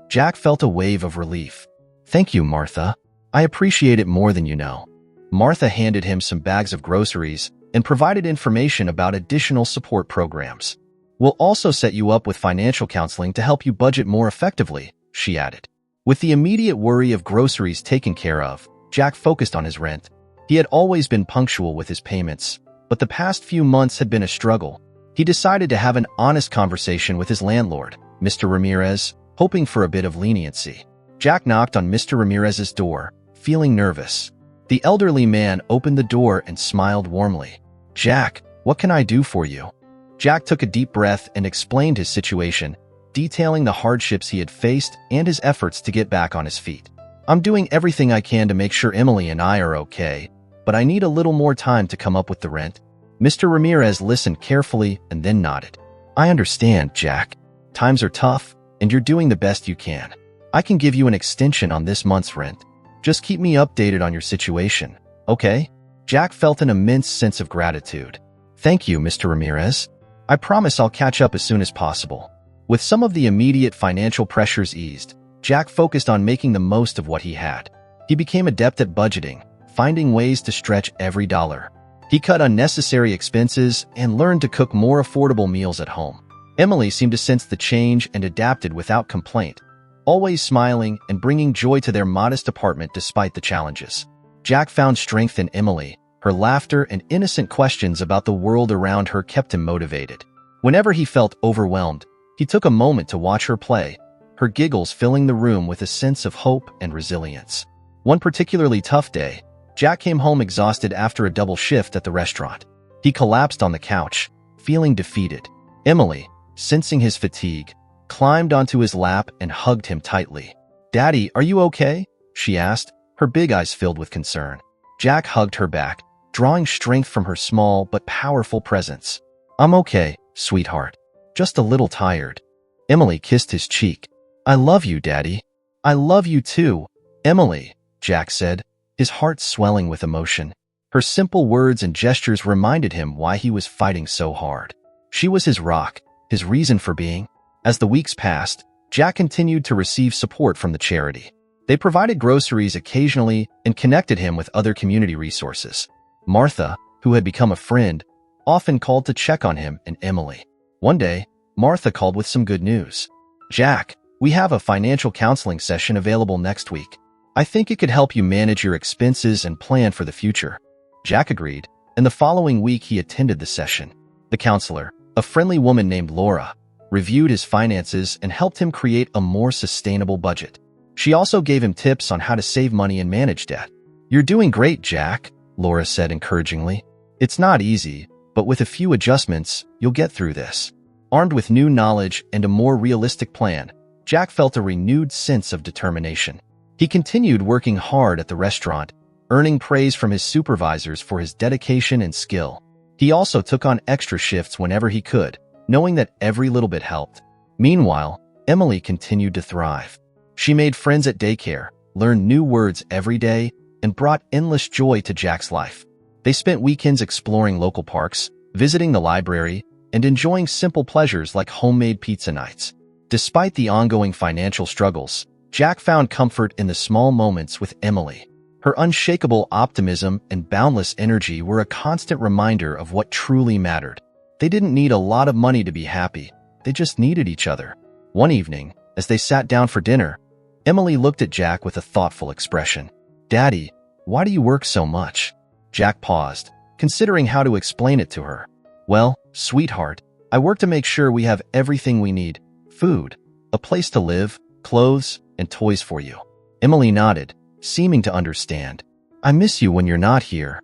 Jack felt a wave of relief. "Thank you, Martha. I appreciate it more than you know." Martha handed him some bags of groceries and provided information about additional support programs. "We'll also set you up with financial counseling to help you budget more effectively," she added. With the immediate worry of groceries taken care of, Jack focused on his rent. He had always been punctual with his payments, but the past few months had been a struggle. He decided to have an honest conversation with his landlord, Mr. Ramirez, hoping for a bit of leniency. Jack knocked on Mr. Ramirez's door, feeling nervous. The elderly man opened the door and smiled warmly. "Jack, what can I do for you?" Jack took a deep breath and explained his situation, detailing the hardships he had faced and his efforts to get back on his feet. "I'm doing everything I can to make sure Emily and I are okay, but I need a little more time to come up with the rent." Mr. Ramirez listened carefully and then nodded. "I understand, Jack. Times are tough, and you're doing the best you can. I can give you an extension on this month's rent. Just keep me updated on your situation, okay?" Jack felt an immense sense of gratitude. "Thank you, Mr. Ramirez. I promise I'll catch up as soon as possible." With some of the immediate financial pressures eased, Jack focused on making the most of what he had. He became adept at budgeting, finding ways to stretch every dollar. He cut unnecessary expenses and learned to cook more affordable meals at home. Emily seemed to sense the change and adapted without complaint, always smiling and bringing joy to their modest apartment despite the challenges. Jack found strength in Emily. Her laughter and innocent questions about the world around her kept him motivated. Whenever he felt overwhelmed, he took a moment to watch her play, her giggles filling the room with a sense of hope and resilience. One particularly tough day, Jack came home exhausted after a double shift at the restaurant. He collapsed on the couch, feeling defeated. Emily, sensing his fatigue, climbed onto his lap and hugged him tightly. "Daddy, are you okay?" she asked, her big eyes filled with concern. Jack hugged her back, drawing strength from her small but powerful presence. "I'm okay, sweetheart. Just a little tired." Emily kissed his cheek. "I love you, Daddy." "I love you too, Emily," Jack said, his heart swelling with emotion. Her simple words and gestures reminded him why he was fighting so hard. She was his rock, his reason for being. As the weeks passed, Jack continued to receive support from the charity. They provided groceries occasionally and connected him with other community resources. Martha, who had become a friend, often called to check on him and Emily. One day, Martha called with some good news. "Jack, we have a financial counseling session available next week. I think it could help you manage your expenses and plan for the future." Jack agreed, and the following week he attended the session. The counselor, a friendly woman named Laura, reviewed his finances and helped him create a more sustainable budget. She also gave him tips on how to save money and manage debt. "You're doing great, Jack," Laura said encouragingly. "It's not easy, but with a few adjustments, you'll get through this." Armed with new knowledge and a more realistic plan, Jack felt a renewed sense of determination. He continued working hard at the restaurant, earning praise from his supervisors for his dedication and skill. He also took on extra shifts whenever he could, knowing that every little bit helped. Meanwhile, Emily continued to thrive. She made friends at daycare, learned new words every day, and brought endless joy to Jack's life. They spent weekends exploring local parks, visiting the library, and enjoying simple pleasures like homemade pizza nights. Despite the ongoing financial struggles, Jack found comfort in the small moments with Emily. Her unshakable optimism and boundless energy were a constant reminder of what truly mattered. They didn't need a lot of money to be happy. They just needed each other. One evening, as they sat down for dinner, Emily looked at Jack with a thoughtful expression. "Daddy, why do you work so much?" Jack paused, considering how to explain it to her. "Well, sweetheart, I work to make sure we have everything we need. Food, a place to live, clothes, and toys for you." Emily nodded, seeming to understand. "I miss you when you're not here."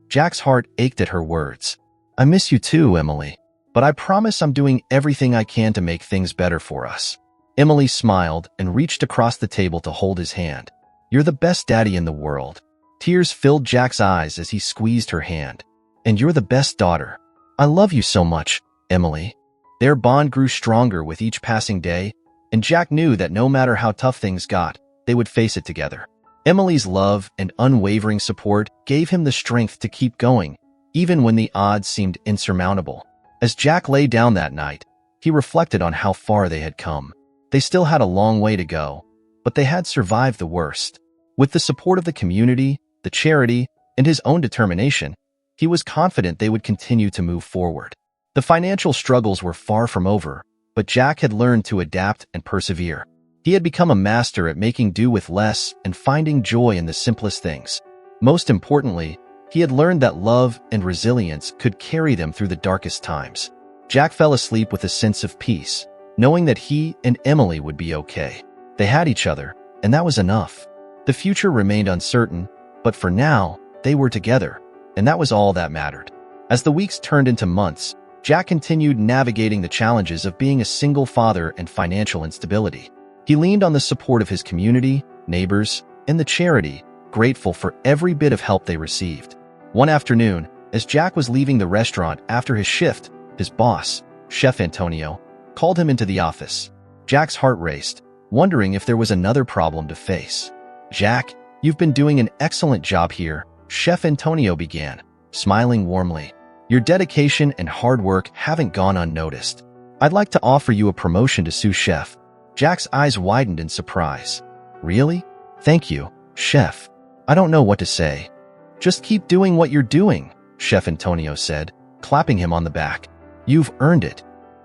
Jack's heart ached at her words. "I miss you too, Emily, but I promise I'm doing everything I can to make things better for us." Emily smiled and reached across the table to hold his hand. "You're the best daddy in the world." Tears filled Jack's eyes as he squeezed her hand. "And you're the best daughter. I love you so much, Emily." Their bond grew stronger with each passing day, and Jack knew that no matter how tough things got, they would face it together. Emily's love and unwavering support gave him the strength to keep going, even when the odds seemed insurmountable. As Jack lay down that night, he reflected on how far they had come. They still had a long way to go, but they had survived the worst. With the support of the community, the charity, and his own determination, he was confident they would continue to move forward. The financial struggles were far from over, but Jack had learned to adapt and persevere. He had become a master at making do with less and finding joy in the simplest things. Most importantly, he had learned that love and resilience could carry them through the darkest times. Jack fell asleep with a sense of peace, knowing that he and Emily would be okay. They had each other, and that was enough. The future remained uncertain, but for now, they were together, and that was all that mattered. As the weeks turned into months, Jack continued navigating the challenges of being a single father and financial instability. He leaned on the support of his community, neighbors, and the charity, grateful for every bit of help they received. One afternoon, as Jack was leaving the restaurant after his shift, his boss, Chef Antonio, called him into the office. Jack's heart raced, wondering if there was another problem to face. "Jack, you've been doing an excellent job here," Chef Antonio began, smiling warmly. "Your dedication and hard work haven't gone unnoticed. I'd like to offer you a promotion to sous chef." Jack's eyes widened in surprise. "Really? Thank you, chef. I don't know what to say." "Just keep doing what you're doing," Chef Antonio said, clapping him on the back. "You've earned it."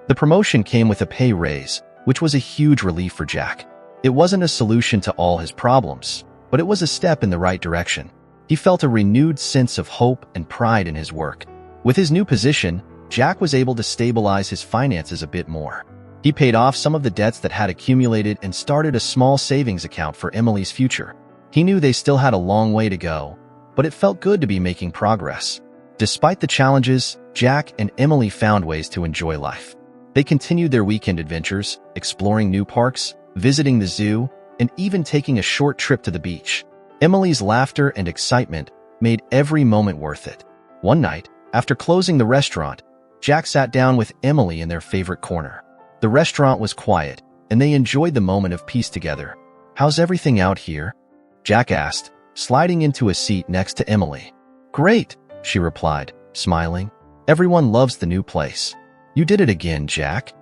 The promotion came with a pay raise, which was a huge relief for Jack. It wasn't a solution to all his problems, but it was a step in the right direction. He felt a renewed sense of hope and pride in his work. With his new position, Jack was able to stabilize his finances a bit more. He paid off some of the debts that had accumulated and started a small savings account for Emily's future. He knew they still had a long way to go, but it felt good to be making progress. Despite the challenges, Jack and Emily found ways to enjoy life. They continued their weekend adventures, exploring new parks, visiting the zoo, and even taking a short trip to the beach. Emily's laughter and excitement made every moment worth it. One night, after closing the restaurant, Jack sat down with Emily in their favorite corner. The restaurant was quiet, and they enjoyed the moment of peace together. "How's everything out here?" Jack asked, sliding into a seat next to Emily. "Great," she replied, smiling. "Everyone loves the new place." "You did it again, Jack."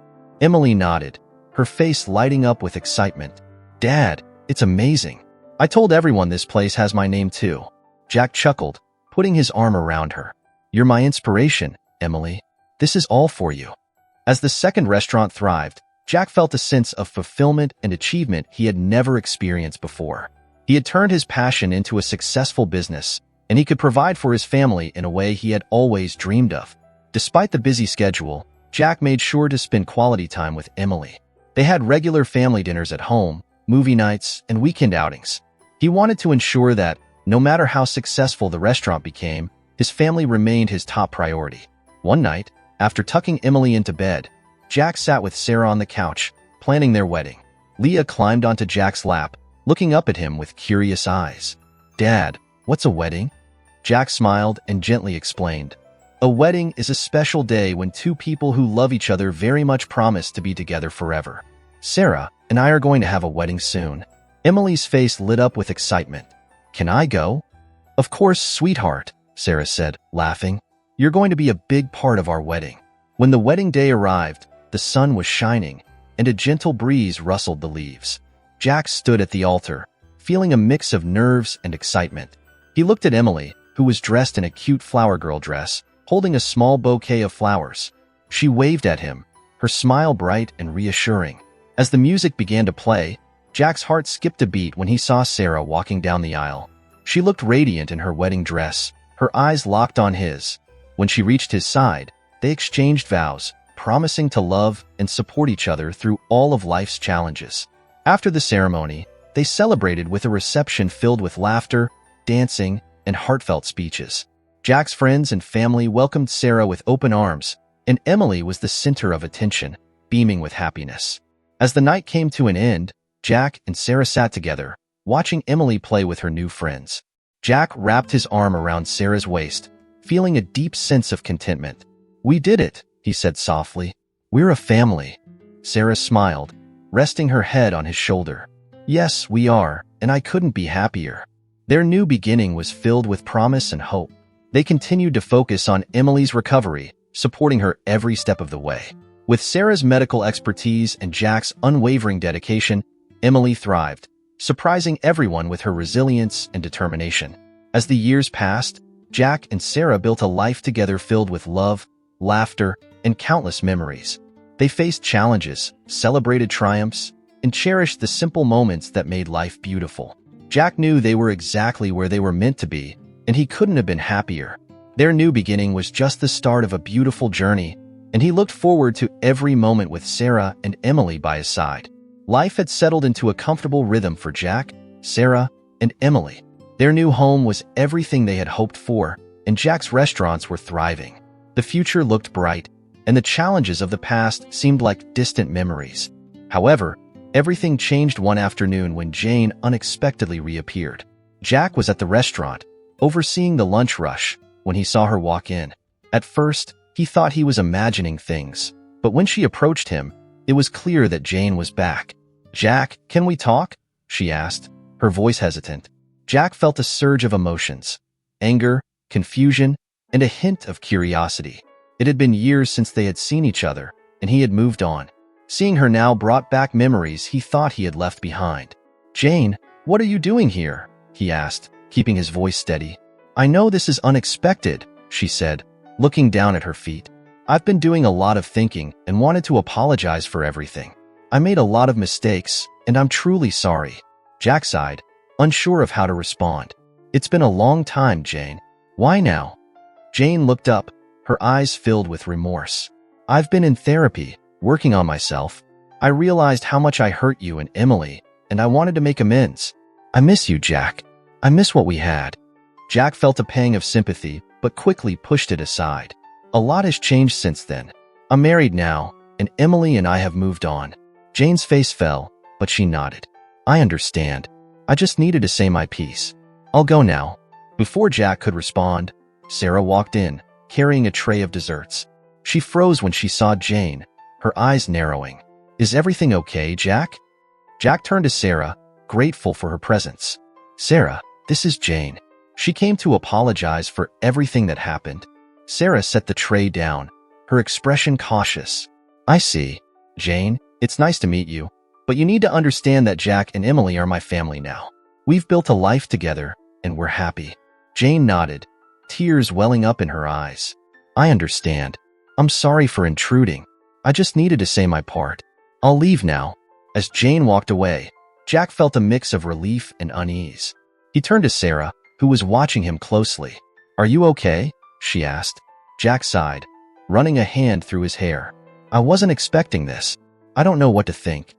Emily nodded, her face lighting up with excitement. "Dad, it's amazing. I told everyone this place has my name too." Jack chuckled, putting his arm around her. "You're my inspiration, Emily. This is all for you." As the second restaurant thrived, Jack felt a sense of fulfillment and achievement he had never experienced before. He had turned his passion into a successful business, and he could provide for his family in a way he had always dreamed of. Despite the busy schedule, Jack made sure to spend quality time with Emily. They had regular family dinners at home, movie nights, and weekend outings. He wanted to ensure that, no matter how successful the restaurant became, his family remained his top priority. One night, after tucking Emily into bed, Jack sat with Sarah on the couch, planning their wedding. Leah climbed onto Jack's lap, looking up at him with curious eyes. "Dad, what's a wedding?" Jack smiled and gently explained. "A wedding is a special day when two people who love each other very much promise to be together forever. Sarah and I are going to have a wedding soon." Emily's face lit up with excitement. "Can I go?" "Of course, sweetheart," Sarah said, laughing. "You're going to be a big part of our wedding." When the wedding day arrived, the sun was shining, and a gentle breeze rustled the leaves. Jack stood at the altar, feeling a mix of nerves and excitement. He looked at Emily, who was dressed in a cute flower girl dress, holding a small bouquet of flowers. She waved at him, her smile bright and reassuring. As the music began to play, Jack's heart skipped a beat when he saw Sarah walking down the aisle. She looked radiant in her wedding dress, her eyes locked on his. When she reached his side, they exchanged vows, promising to love and support each other through all of life's challenges. After the ceremony, they celebrated with a reception filled with laughter, dancing, and heartfelt speeches. Jack's friends and family welcomed Sarah with open arms, and Emily was the center of attention, beaming with happiness. As the night came to an end, Jack and Sarah sat together, watching Emily play with her new friends. Jack wrapped his arm around Sarah's waist, feeling a deep sense of contentment. "We did it," he said softly. "We're a family." Sarah smiled, resting her head on his shoulder. "Yes, we are, and I couldn't be happier." Their new beginning was filled with promise and hope. They continued to focus on Emily's recovery, supporting her every step of the way. With Sarah's medical expertise and Jack's unwavering dedication, Emily thrived, surprising everyone with her resilience and determination. As the years passed, Jack and Sarah built a life together filled with love, laughter, and countless memories. They faced challenges, celebrated triumphs, and cherished the simple moments that made life beautiful. Jack knew they were exactly where they were meant to be, and he couldn't have been happier. Their new beginning was just the start of a beautiful journey, and he looked forward to every moment with Sarah and Emily by his side. Life had settled into a comfortable rhythm for Jack, Sarah, and Emily. Their new home was everything they had hoped for, and Jack's restaurants were thriving. The future looked bright, and the challenges of the past seemed like distant memories. However, everything changed one afternoon when Jane unexpectedly reappeared. Jack was at the restaurant, overseeing the lunch rush, when he saw her walk in. At first, he thought he was imagining things, but when she approached him, it was clear that Jane was back. "Jack, can we talk?" she asked, her voice hesitant. Jack felt a surge of emotions: anger, confusion, and a hint of curiosity. It had been years since they had seen each other, and he had moved on. Seeing her now brought back memories he thought he had left behind. "Jane, what are you doing here?" he asked, keeping his voice steady. "I know this is unexpected," she said, looking down at her feet. "I've been doing a lot of thinking and wanted to apologize for everything. I made a lot of mistakes, and I'm truly sorry." Jack sighed, unsure of how to respond. "It's been a long time, Jane. Why now?" Jane looked up, her eyes filled with remorse. "I've been in therapy, working on myself. I realized how much I hurt you and Emily, and I wanted to make amends. I miss you, Jack. I miss what we had." Jack felt a pang of sympathy, but quickly pushed it aside. "A lot has changed since then. I'm married now, and Emily and I have moved on." Jane's face fell, but she nodded. "I understand. I just needed to say my piece. I'll go now." Before Jack could respond, Sarah walked in, carrying a tray of desserts. She froze when she saw Jane, her eyes narrowing. "Is everything okay, Jack?" Jack turned to Sarah, grateful for her presence. "Sarah, this is Jane. She came to apologize for everything that happened." Sarah set the tray down, her expression cautious. "I see. Jane, it's nice to meet you, but you need to understand that Jack and Emily are my family now. We've built a life together, and we're happy." Jane nodded, tears welling up in her eyes. "I understand. I'm sorry for intruding. I just needed to say my part. I'll leave now." As Jane walked away, Jack felt a mix of relief and unease. He turned to Sarah, who was watching him closely. "Are you okay?" she asked. Jack sighed, running a hand through his hair. "I wasn't expecting this. I don't know what to think."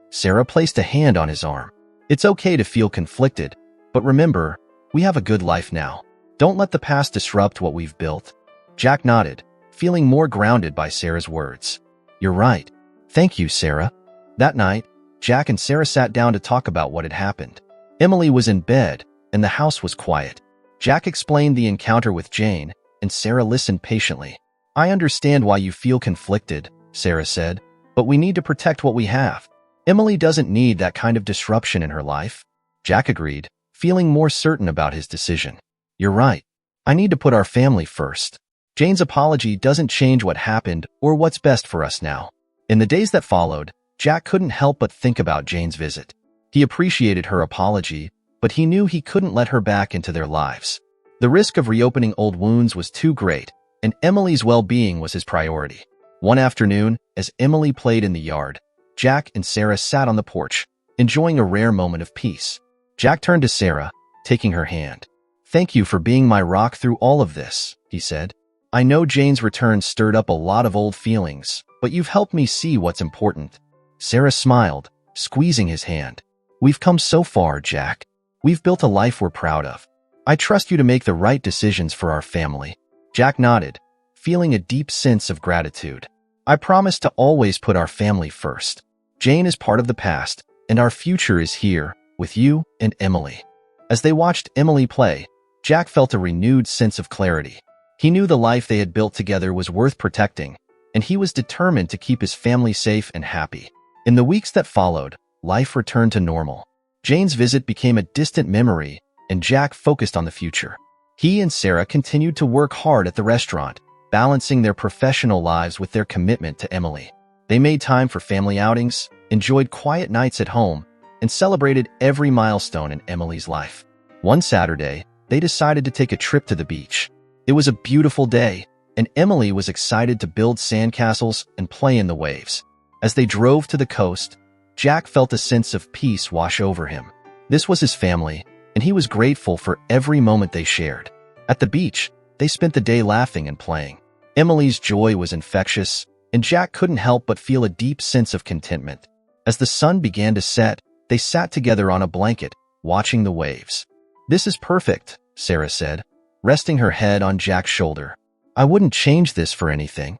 Sarah placed a hand on his arm. "It's okay to feel conflicted, but remember, we have a good life now. Don't let the past disrupt what we've built." Jack nodded, feeling more grounded by Sarah's words. "You're right. Thank you, Sarah." That night, Jack and Sarah sat down to talk about what had happened. Emily was in bed, and the house was quiet. Jack explained the encounter with Jane, and Sarah listened patiently. "I understand why you feel conflicted," Sarah said, "but we need to protect what we have. Emily doesn't need that kind of disruption in her life." Jack agreed, feeling more certain about his decision. "You're right. I need to put our family first. Jane's apology doesn't change what happened or what's best for us now." In the days that followed, Jack couldn't help but think about Jane's visit. He appreciated her apology, but he knew he couldn't let her back into their lives. The risk of reopening old wounds was too great, and Emily's well-being was his priority. One afternoon, as Emily played in the yard, Jack and Sarah sat on the porch, enjoying a rare moment of peace. Jack turned to Sarah, taking her hand. "Thank you for being my rock through all of this," he said. "I know Jane's return stirred up a lot of old feelings, but you've helped me see what's important." Sarah smiled, squeezing his hand. "We've come so far, Jack. We've built a life we're proud of. I trust you to make the right decisions for our family." Jack nodded, feeling a deep sense of gratitude. "I promise to always put our family first. Jane is part of the past, and our future is here, with you and Emily." As they watched Emily play, Jack felt a renewed sense of clarity. He knew the life they had built together was worth protecting, and he was determined to keep his family safe and happy. In the weeks that followed, life returned to normal. Jane's visit became a distant memory, and Jack focused on the future. He and Sarah continued to work hard at the restaurant, balancing their professional lives with their commitment to Emily. They made time for family outings, enjoyed quiet nights at home, and celebrated every milestone in Emily's life. One Saturday, they decided to take a trip to the beach. It was a beautiful day, and Emily was excited to build sandcastles and play in the waves. As they drove to the coast, Jack felt a sense of peace wash over him. This was his family, and he was grateful for every moment they shared. At the beach, they spent the day laughing and playing. Emily's joy was infectious, and Jack couldn't help but feel a deep sense of contentment. As the sun began to set, they sat together on a blanket, watching the waves. "This is perfect," Sarah said, resting her head on Jack's shoulder. "I wouldn't change this for anything."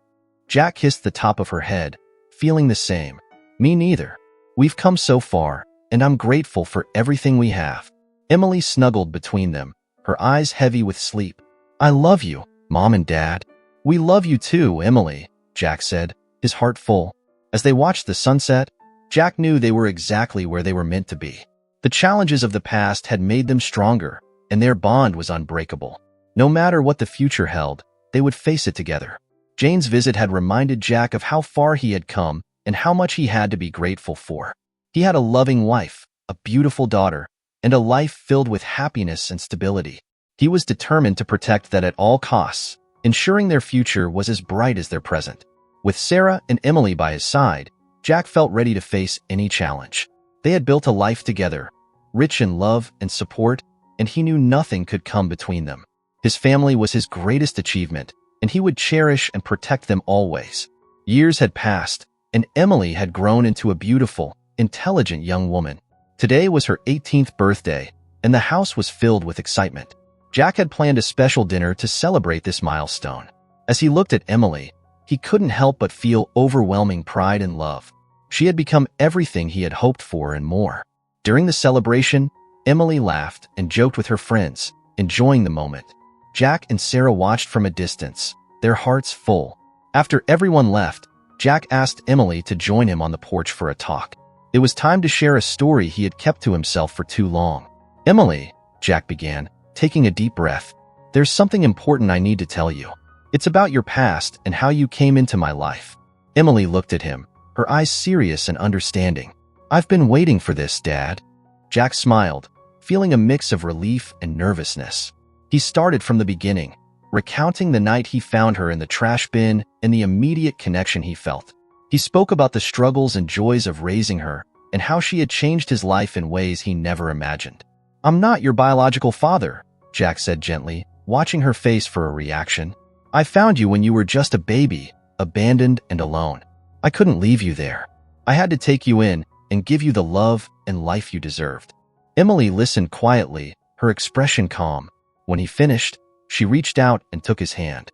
Jack kissed the top of her head, feeling the same. Me neither. We've come so far, and I'm grateful for everything we have. Emily snuggled between them, her eyes heavy with sleep. I love you, Mom and Dad. We love you too, Emily, Jack said, his heart full. As they watched the sunset, Jack knew they were exactly where they were meant to be. The challenges of the past had made them stronger, and their bond was unbreakable. No matter what the future held, they would face it together. Jane's visit had reminded Jack of how far he had come and how much he had to be grateful for. He had a loving wife, a beautiful daughter, and a life filled with happiness and stability. He was determined to protect that at all costs, ensuring their future was as bright as their present. With Sarah and Emily by his side, Jack felt ready to face any challenge. They had built a life together, rich in love and support, and he knew nothing could come between them. His family was his greatest achievement, and he would cherish and protect them always. Years had passed, and Emily had grown into a beautiful, intelligent young woman. Today was her 18th birthday, and the house was filled with excitement. Jack had planned a special dinner to celebrate this milestone. As he looked at Emily, he couldn't help but feel overwhelming pride and love. She had become everything he had hoped for and more. During the celebration, Emily laughed and joked with her friends, enjoying the moment. Jack and Sarah watched from a distance, their hearts full. After everyone left, Jack asked Emily to join him on the porch for a talk. It was time to share a story he had kept to himself for too long. Emily, Jack began, taking a deep breath. There's something important I need to tell you. It's about your past and how you came into my life. Emily looked at him, her eyes serious and understanding. I've been waiting for this, Dad. Jack smiled, feeling a mix of relief and nervousness. He started from the beginning, recounting the night he found her in the trash bin and the immediate connection he felt. He spoke about the struggles and joys of raising her and how she had changed his life in ways he never imagined. I'm not your biological father, Jack said gently, watching her face for a reaction. I found you when you were just a baby, abandoned and alone. I couldn't leave you there. I had to take you in and give you the love and life you deserved. Emily listened quietly, her expression calm. When he finished, she reached out and took his hand.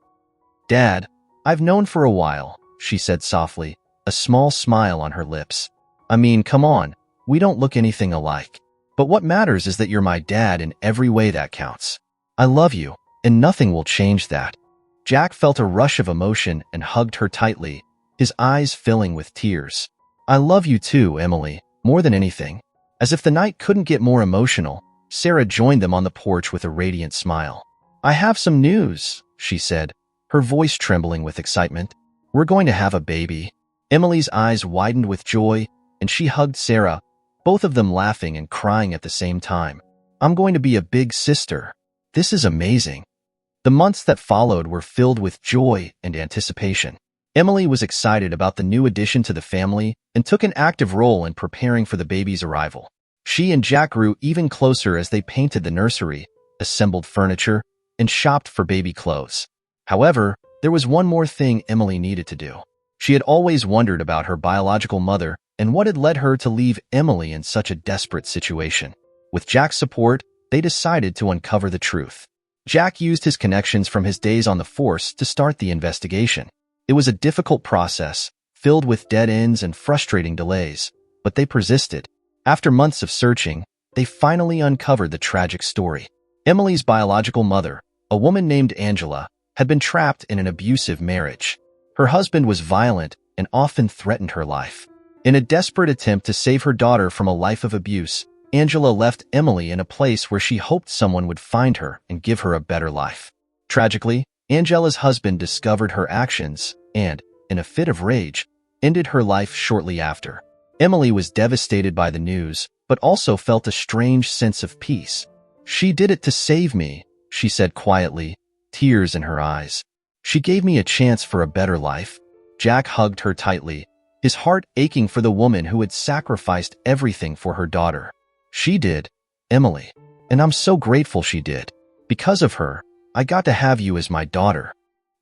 Dad, I've known for a while, she said softly, a small smile on her lips. I mean, come on, we don't look anything alike. But what matters is that you're my dad in every way that counts. I love you, and nothing will change that. Jack felt a rush of emotion and hugged her tightly, his eyes filling with tears. I love you too, Emily, more than anything. As if the night couldn't get more emotional, Sarah joined them on the porch with a radiant smile. I have some news, she said, her voice trembling with excitement. We're going to have a baby. Emily's eyes widened with joy, and she hugged Sarah, both of them laughing and crying at the same time. I'm going to be a big sister. This is amazing. The months that followed were filled with joy and anticipation. Emily was excited about the new addition to the family and took an active role in preparing for the baby's arrival. She and Jack grew even closer as they painted the nursery, assembled furniture, and shopped for baby clothes. However, there was one more thing Emily needed to do. She had always wondered about her biological mother and what had led her to leave Emily in such a desperate situation. With Jack's support, they decided to uncover the truth. Jack used his connections from his days on the force to start the investigation. It was a difficult process, filled with dead ends and frustrating delays, but they persisted. After months of searching, they finally uncovered the tragic story. Emily's biological mother, a woman named Angela, had been trapped in an abusive marriage. Her husband was violent and often threatened her life. In a desperate attempt to save her daughter from a life of abuse, Angela left Emily in a place where she hoped someone would find her and give her a better life. Tragically, Angela's husband discovered her actions and, in a fit of rage, ended her life shortly after. Emily was devastated by the news, but also felt a strange sense of peace. She did it to save me, she said quietly, tears in her eyes. She gave me a chance for a better life. Jack hugged her tightly, his heart aching for the woman who had sacrificed everything for her daughter. She did, Emily, and I'm so grateful she did. Because of her, I got to have you as my daughter.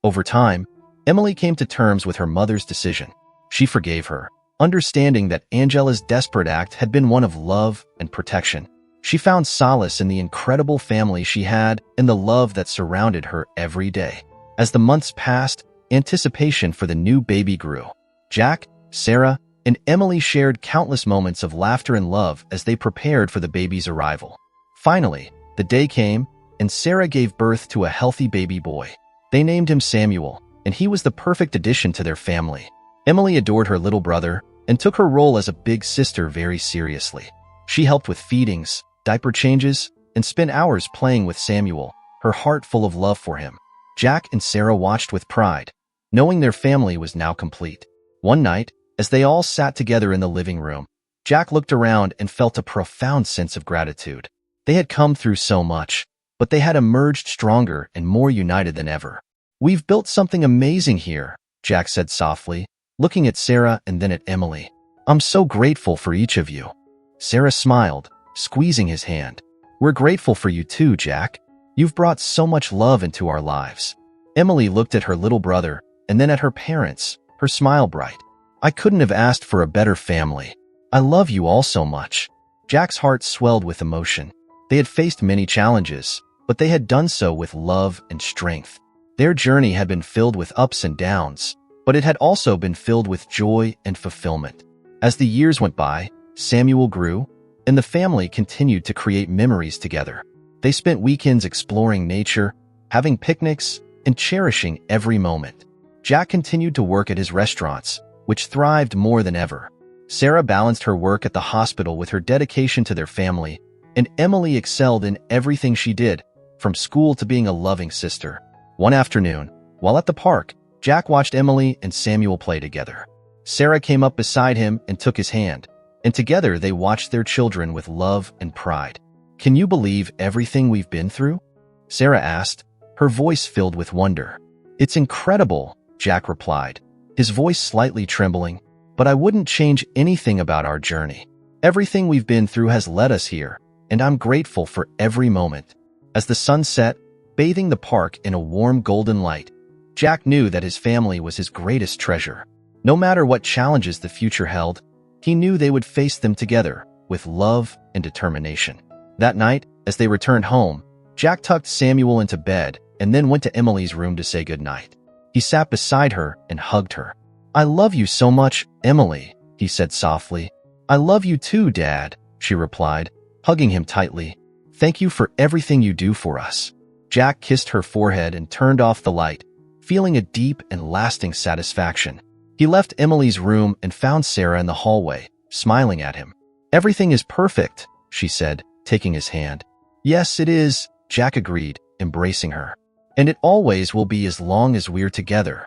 Over time, Emily came to terms with her mother's decision. She forgave her, understanding that Angela's desperate act had been one of love and protection. She found solace in the incredible family she had and the love that surrounded her every day. As the months passed, anticipation for the new baby grew. Jack, Sarah, and Emily shared countless moments of laughter and love as they prepared for the baby's arrival. Finally, the day came, and Sarah gave birth to a healthy baby boy. They named him Samuel, and he was the perfect addition to their family. Emily adored her little brother and took her role as a big sister very seriously. She helped with feedings, diaper changes, and spent hours playing with Samuel, her heart full of love for him. Jack and Sarah watched with pride, knowing their family was now complete. One night, as they all sat together in the living room, Jack looked around and felt a profound sense of gratitude. They had come through so much, but they had emerged stronger and more united than ever. "We've built something amazing here," Jack said softly, looking at Sarah and then at Emily. "I'm so grateful for each of you." Sarah smiled, squeezing his hand. "We're grateful for you too, Jack. You've brought so much love into our lives." Emily looked at her little brother and then at her parents, her smile bright. "I couldn't have asked for a better family. I love you all so much." Jack's heart swelled with emotion. They had faced many challenges, but they had done so with love and strength. Their journey had been filled with ups and downs, but it had also been filled with joy and fulfillment. As the years went by, Samuel grew, and the family continued to create memories together. They spent weekends exploring nature, having picnics, and cherishing every moment. Jack continued to work at his restaurants, which thrived more than ever. Sarah balanced her work at the hospital with her dedication to their family, and Emily excelled in everything she did, from school to being a loving sister. One afternoon, while at the park, Jack watched Emily and Samuel play together. Sarah came up beside him and took his hand, and together they watched their children with love and pride. "Can you believe everything we've been through?" Sarah asked, her voice filled with wonder. "It's incredible," Jack replied, his voice slightly trembling, "but I wouldn't change anything about our journey. Everything we've been through has led us here, and I'm grateful for every moment." As the sun set, bathing the park in a warm golden light, Jack knew that his family was his greatest treasure. No matter what challenges the future held, he knew they would face them together with love and determination. That night, as they returned home, Jack tucked Samuel into bed and then went to Emily's room to say goodnight. He sat beside her and hugged her. "I love you so much, Emily," he said softly. "I love you too, Dad," she replied, hugging him tightly. "Thank you for everything you do for us." Jack kissed her forehead and turned off the light, feeling a deep and lasting satisfaction. He left Emily's room and found Sarah in the hallway, smiling at him. "Everything is perfect," she said, taking his hand. "Yes, it is," Jack agreed, embracing her. "And it always will be as long as we're together."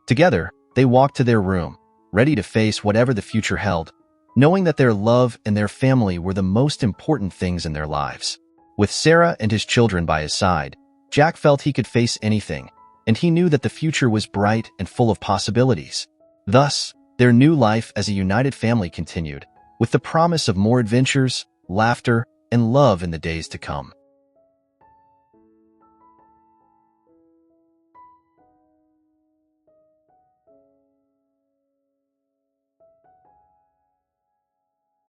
Together, they walked to their room, ready to face whatever the future held, knowing that their love and their family were the most important things in their lives. With Sarah and his children by his side, Jack felt he could face anything, and he knew that the future was bright and full of possibilities. Thus, their new life as a united family continued, with the promise of more adventures, laughter, and love in the days to come.